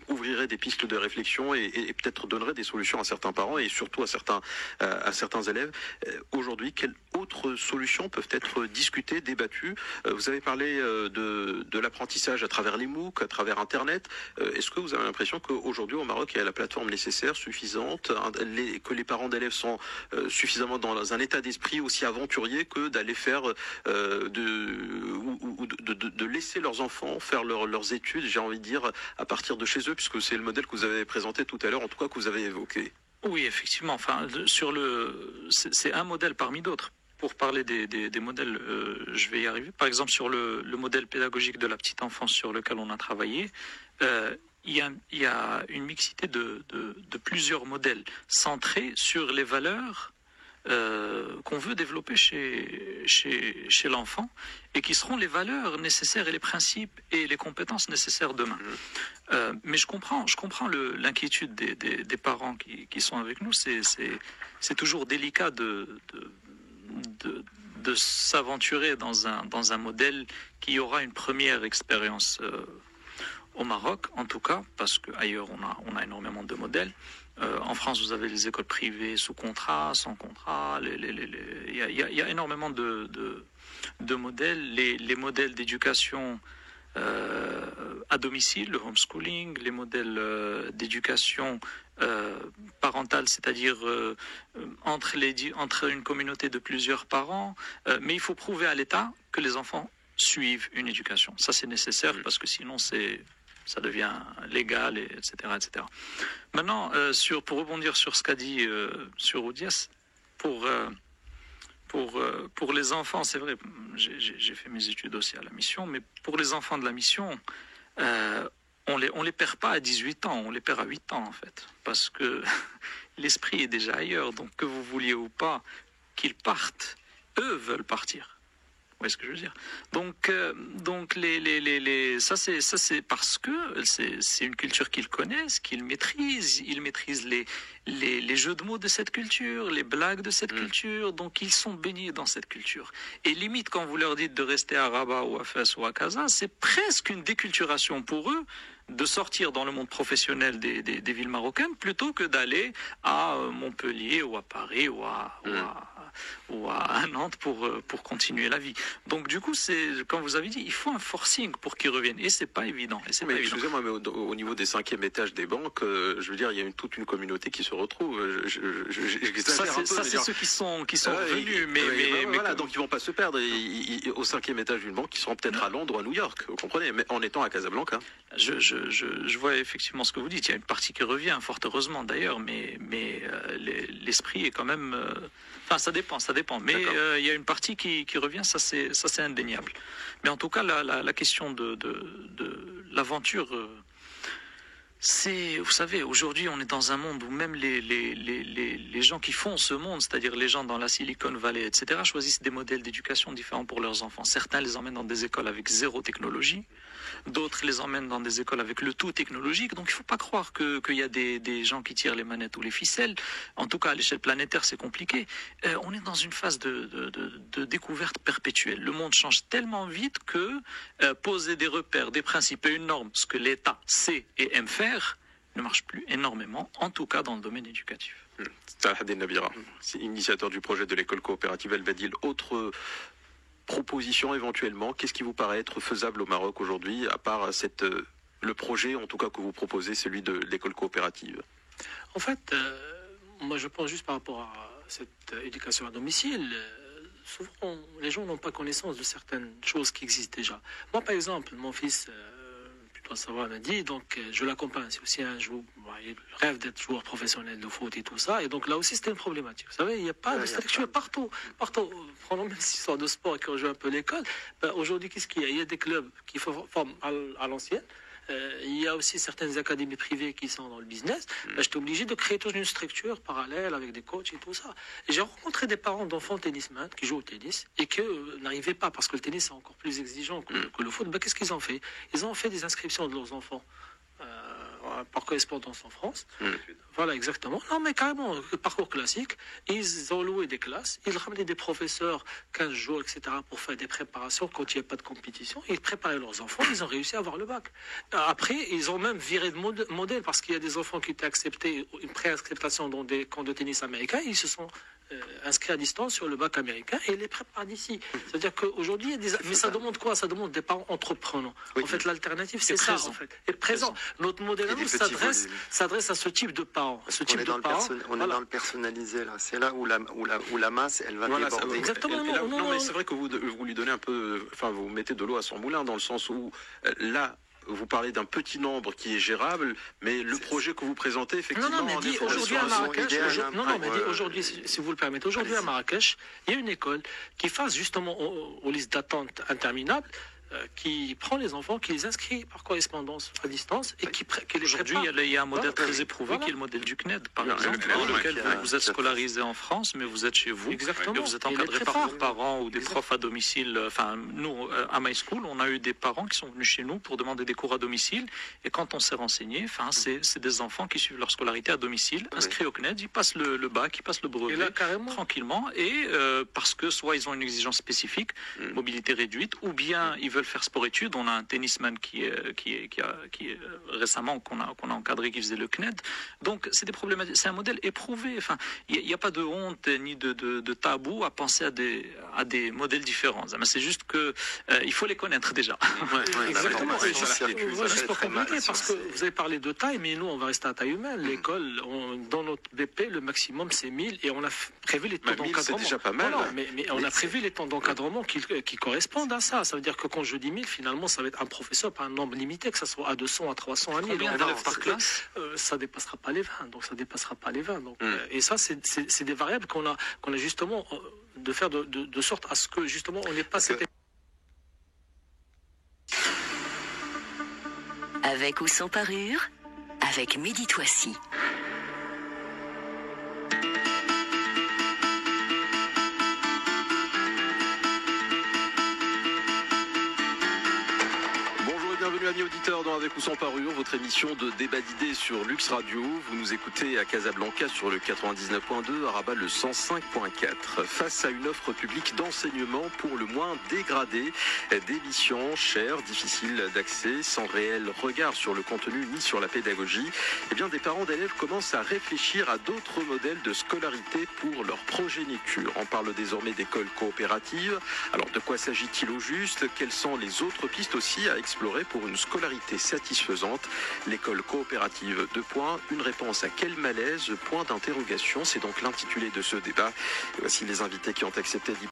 [SPEAKER 1] ouvrirait des pistes de réflexion et peut-être donnerait des solutions à certains parents et surtout à certains élèves. Aujourd'hui, quelles autres solutions peuvent être discutées, débattues ? Vous avez parlé de l'apprentissage à travers les MOOC, à travers Internet. Est-ce que vous avez l'impression qu'aujourd'hui au Maroc, il y a la plateforme nécessaire, suffisante, que les parents d'élèves sont suffisamment dans un état d'esprit aussi aventurier que d'aller faire de laisser leurs enfants faire leurs études, j'ai envie de dire, à partir de chez eux, puisque c'est le modèle que vous avez présenté tout à l'heure, en tout cas que vous avez évoqué.
[SPEAKER 2] Oui, effectivement. Enfin, c'est un modèle parmi d'autres. Pour parler des modèles, je vais y arriver. Par exemple, sur le modèle pédagogique de la petite enfance sur lequel on a travaillé, il y a une mixité de plusieurs modèles centrés sur les valeurs qu'on veut développer chez l'enfant et qui seront les valeurs nécessaires et les principes et les compétences nécessaires demain. Mais je comprends l'inquiétude des parents qui sont avec nous. C'est toujours délicat de s'aventurer dans un modèle qui aura une première expérience au Maroc, en tout cas, parce qu'ailleurs on a énormément de modèles. En France, vous avez les écoles privées sous contrat, sans contrat. Il y a énormément de modèles. Les modèles d'éducation à domicile, le homeschooling, les modèles d'éducation parentale, c'est-à-dire entre une communauté de plusieurs parents. Mais il faut prouver à l'État que les enfants suivent une éducation. Ça, c'est nécessaire parce que sinon, ça devient légal, etc., etc. Maintenant, pour rebondir sur ce qu'a dit sur Oudias, pour les enfants, c'est vrai, j'ai fait mes études aussi à la mission, mais pour les enfants de la mission, on les perd pas à 18 ans, on les perd à 8 ans en fait, parce que l'esprit est déjà ailleurs, donc que vous vouliez ou pas qu'ils partent, eux veulent partir. Vous voyez ce que je veux dire? Donc ça c'est parce que c'est une culture qu'ils connaissent, qu'ils maîtrisent. Ils maîtrisent les jeux de mots de cette culture, les blagues de cette culture. Donc ils sont baignés dans cette culture. Et limite quand vous leur dites de rester à Rabat ou à Fès ou à Casa, c'est presque une déculturation pour eux de sortir dans le monde professionnel des villes marocaines plutôt que d'aller à Montpellier ou à Paris ou à Nantes pour continuer la vie. Donc du coup, c'est comme vous avez dit, il faut un forcing pour qu'ils reviennent et c'est pas évident.
[SPEAKER 1] Excusez-moi, mais au niveau des 5e étages des banques, je veux dire, il y a toute une communauté qui se retrouve.
[SPEAKER 2] Ça, c'est ceux qui sont revenus, mais
[SPEAKER 1] voilà, donc ils vont pas se perdre. Au 5e étage d'une banque, ils seront peut-être à Londres ou à New York, vous comprenez, mais en étant à Casablanca.
[SPEAKER 2] Je vois effectivement ce que vous dites. Il y a une partie qui revient, fort heureusement d'ailleurs, mais l'esprit est quand même. Enfin, ça dépend. Mais il y a une partie qui revient, ça c'est indéniable. Mais en tout cas, la question de l'aventure, vous savez, aujourd'hui, on est dans un monde où même les gens qui font ce monde, c'est-à-dire les gens dans la Silicon Valley, etc., choisissent des modèles d'éducation différents pour leurs enfants. Certains les emmènent dans des écoles avec zéro technologie. D'autres les emmènent dans des écoles avec le tout technologique. Donc il ne faut pas croire qu'il y a des gens qui tirent les manettes ou les ficelles. En tout cas, à l'échelle planétaire, c'est compliqué. On est dans une phase de découverte perpétuelle. Le monde change tellement vite que poser des repères, des principes et une norme, ce que l'État sait et aime faire, ne marche plus énormément, en tout cas dans le domaine éducatif.
[SPEAKER 1] Tahadé Nabira, initiateur du projet de l'école coopérative El Badil. Autre proposition éventuellement, qu'est-ce qui vous paraît être faisable au Maroc aujourd'hui, à part le projet en tout cas que vous proposez, celui de l'école coopérative?
[SPEAKER 6] En fait, moi je pense juste par rapport à cette éducation à domicile, souvent les gens n'ont pas connaissance de certaines choses qui existent déjà. Moi par exemple, mon fils, tu dois savoir, m'a dit, donc je l'accompagne, c'est aussi un joueur, il rêve d'être joueur professionnel de foot et tout ça, et donc là aussi c'était une problématique. Vous savez, il n'y a pas de structure partout. Prenons même cette histoire de sport qui rejoint un peu l'école. Aujourd'hui, qu'est-ce qu'il y a? Il y a des clubs qui forment à l'ancienne. Il y a aussi certaines académies privées qui sont dans le business. J'étais obligé de créer toute une structure parallèle avec des coachs et tout ça. Et j'ai rencontré des parents d'enfants tennismen qui jouent au tennis et qui n'arrivaient pas, parce que le tennis est encore plus exigeant que le foot. Qu'est-ce qu'ils ont fait? Ils ont fait des inscriptions de leurs enfants par correspondance en France. Voilà, exactement. Non, mais carrément, parcours classique. Ils ont loué des classes, ils ramenaient des professeurs 15 jours, etc., pour faire des préparations quand il n'y a pas de compétition. Ils préparaient leurs enfants, ils ont réussi à avoir le bac. Après, ils ont même viré de modèle, parce qu'il y a des enfants qui étaient acceptés, une pré-acceptation dans des camps de tennis américains, ils se sont inscrits à distance sur le bac américain et les préparent d'ici. C'est-à-dire qu'aujourd'hui, il y a des... Mais ça demande quoi? Ça demande des parents entreprenants. Oui. En fait, l'alternative, c'est ça, en fait. Et présent. Notre modèle à nous s'adresse à ce type de parents.
[SPEAKER 5] On est dans le personnalisé, là. C'est là où la masse, elle va déborder.
[SPEAKER 6] Exactement.
[SPEAKER 1] Non, mais c'est vrai que vous lui donnez un peu... Enfin, vous mettez de l'eau à son moulin, dans le sens où, là... Vous parlez d'un petit nombre qui est gérable, mais le projet que vous présentez, effectivement...
[SPEAKER 6] Non, mais dit aujourd'hui à Marrakech, aujourd'hui, si vous le permettez, aujourd'hui à Marrakech, il y a une école qui face justement aux listes d'attente interminables, qui prend les enfants, qui les inscrit par correspondance à distance et qui les
[SPEAKER 2] Aujourd'hui,
[SPEAKER 6] prépare.
[SPEAKER 2] il y a un modèle
[SPEAKER 6] Voilà.
[SPEAKER 2] très éprouvé
[SPEAKER 6] Voilà.
[SPEAKER 2] qui est le modèle du CNED, par
[SPEAKER 7] Le
[SPEAKER 2] exemple,
[SPEAKER 7] CNED,
[SPEAKER 2] dans
[SPEAKER 7] ouais,
[SPEAKER 2] lequel
[SPEAKER 5] qui a-
[SPEAKER 2] vous êtes scolarisé en France, mais vous êtes chez vous.
[SPEAKER 6] Exactement.
[SPEAKER 2] Et vous êtes
[SPEAKER 6] Et les
[SPEAKER 2] encadré par
[SPEAKER 6] prépare.
[SPEAKER 2] vos parents ou des
[SPEAKER 6] Exact.
[SPEAKER 2] profs à domicile. Enfin, nous, à My School, on a eu des parents qui sont venus chez nous pour demander des cours à domicile. Et quand on s'est renseigné, enfin, c'est des enfants qui suivent leur scolarité à domicile, inscrits au CNED, ils passent le bac, ils passent le
[SPEAKER 6] Et
[SPEAKER 2] brevet.
[SPEAKER 6] là, carrément,
[SPEAKER 2] Tranquillement, et parce que soit ils ont une exigence spécifique, mobilité réduite, ou bien ils veulent faire sport-études. On a un tennisman qui récemment qu'on a encadré, qui faisait le CNED. Donc c'est des problématiques, c'est un modèle éprouvé. Enfin, il n'y a pas de honte ni de tabou à penser à des modèles différents. Mais c'est juste que il faut les connaître déjà.
[SPEAKER 6] exactement.
[SPEAKER 5] Ouais,
[SPEAKER 6] Et juste,
[SPEAKER 5] circule,
[SPEAKER 6] ouais,
[SPEAKER 5] ça
[SPEAKER 6] juste
[SPEAKER 5] fait
[SPEAKER 6] pour
[SPEAKER 5] très mal,
[SPEAKER 6] compléter, parce que
[SPEAKER 5] c'est-
[SPEAKER 6] vous avez parlé de taille, mais nous, on va rester à taille humaine. L'école, dans notre BP, le maximum, c'est 1000, et on a prévu les temps
[SPEAKER 1] Mais 1000, c'est
[SPEAKER 6] d'encadrement.
[SPEAKER 1] déjà pas mal.
[SPEAKER 6] Non, mais on
[SPEAKER 1] Mais
[SPEAKER 6] a prévu les temps d'encadrement qui correspondent à ça. Ça veut dire que quand je dis 1000, finalement, ça va être un professeur, pas un nombre limité, que ce soit à 200, à 300, à 1000.
[SPEAKER 2] Combien
[SPEAKER 6] On
[SPEAKER 2] d'élèves
[SPEAKER 6] va-
[SPEAKER 2] par classe?
[SPEAKER 6] Ça dépassera pas les 20, donc ça dépassera pas les 20. Donc,
[SPEAKER 1] Mm.
[SPEAKER 6] et ça, c'est des variables qu'on a justement de faire de sorte à ce que justement on n'ait pas cette
[SPEAKER 8] Avec ou sans parure, avec Mehdi Touassi.
[SPEAKER 1] Bonjour et bienvenue amis auditeurs dans Avec ou sans parure, votre émission de débat d'idées sur Lux Radio. Vous nous écoutez à Casablanca sur le 99.2, à Rabat le 105.4. Face à une offre publique d'enseignement pour le moins dégradée, des missions chères, difficiles d'accès, sans réel regard sur le contenu ni sur la pédagogie, eh bien des parents d'élèves commencent à réfléchir à d'autres modèles de scolarité pour leur progéniture. On parle désormais d'écoles coopératives. Alors de quoi s'agit-il au juste? Quelles sont les autres pistes aussi à explorer pour une scolarité satisfaisante? L'école coopérative, 2 points, une réponse à quel malaise? Point d'interrogation, c'est donc l'intitulé de ce débat. Et voici les invités qui ont accepté d'y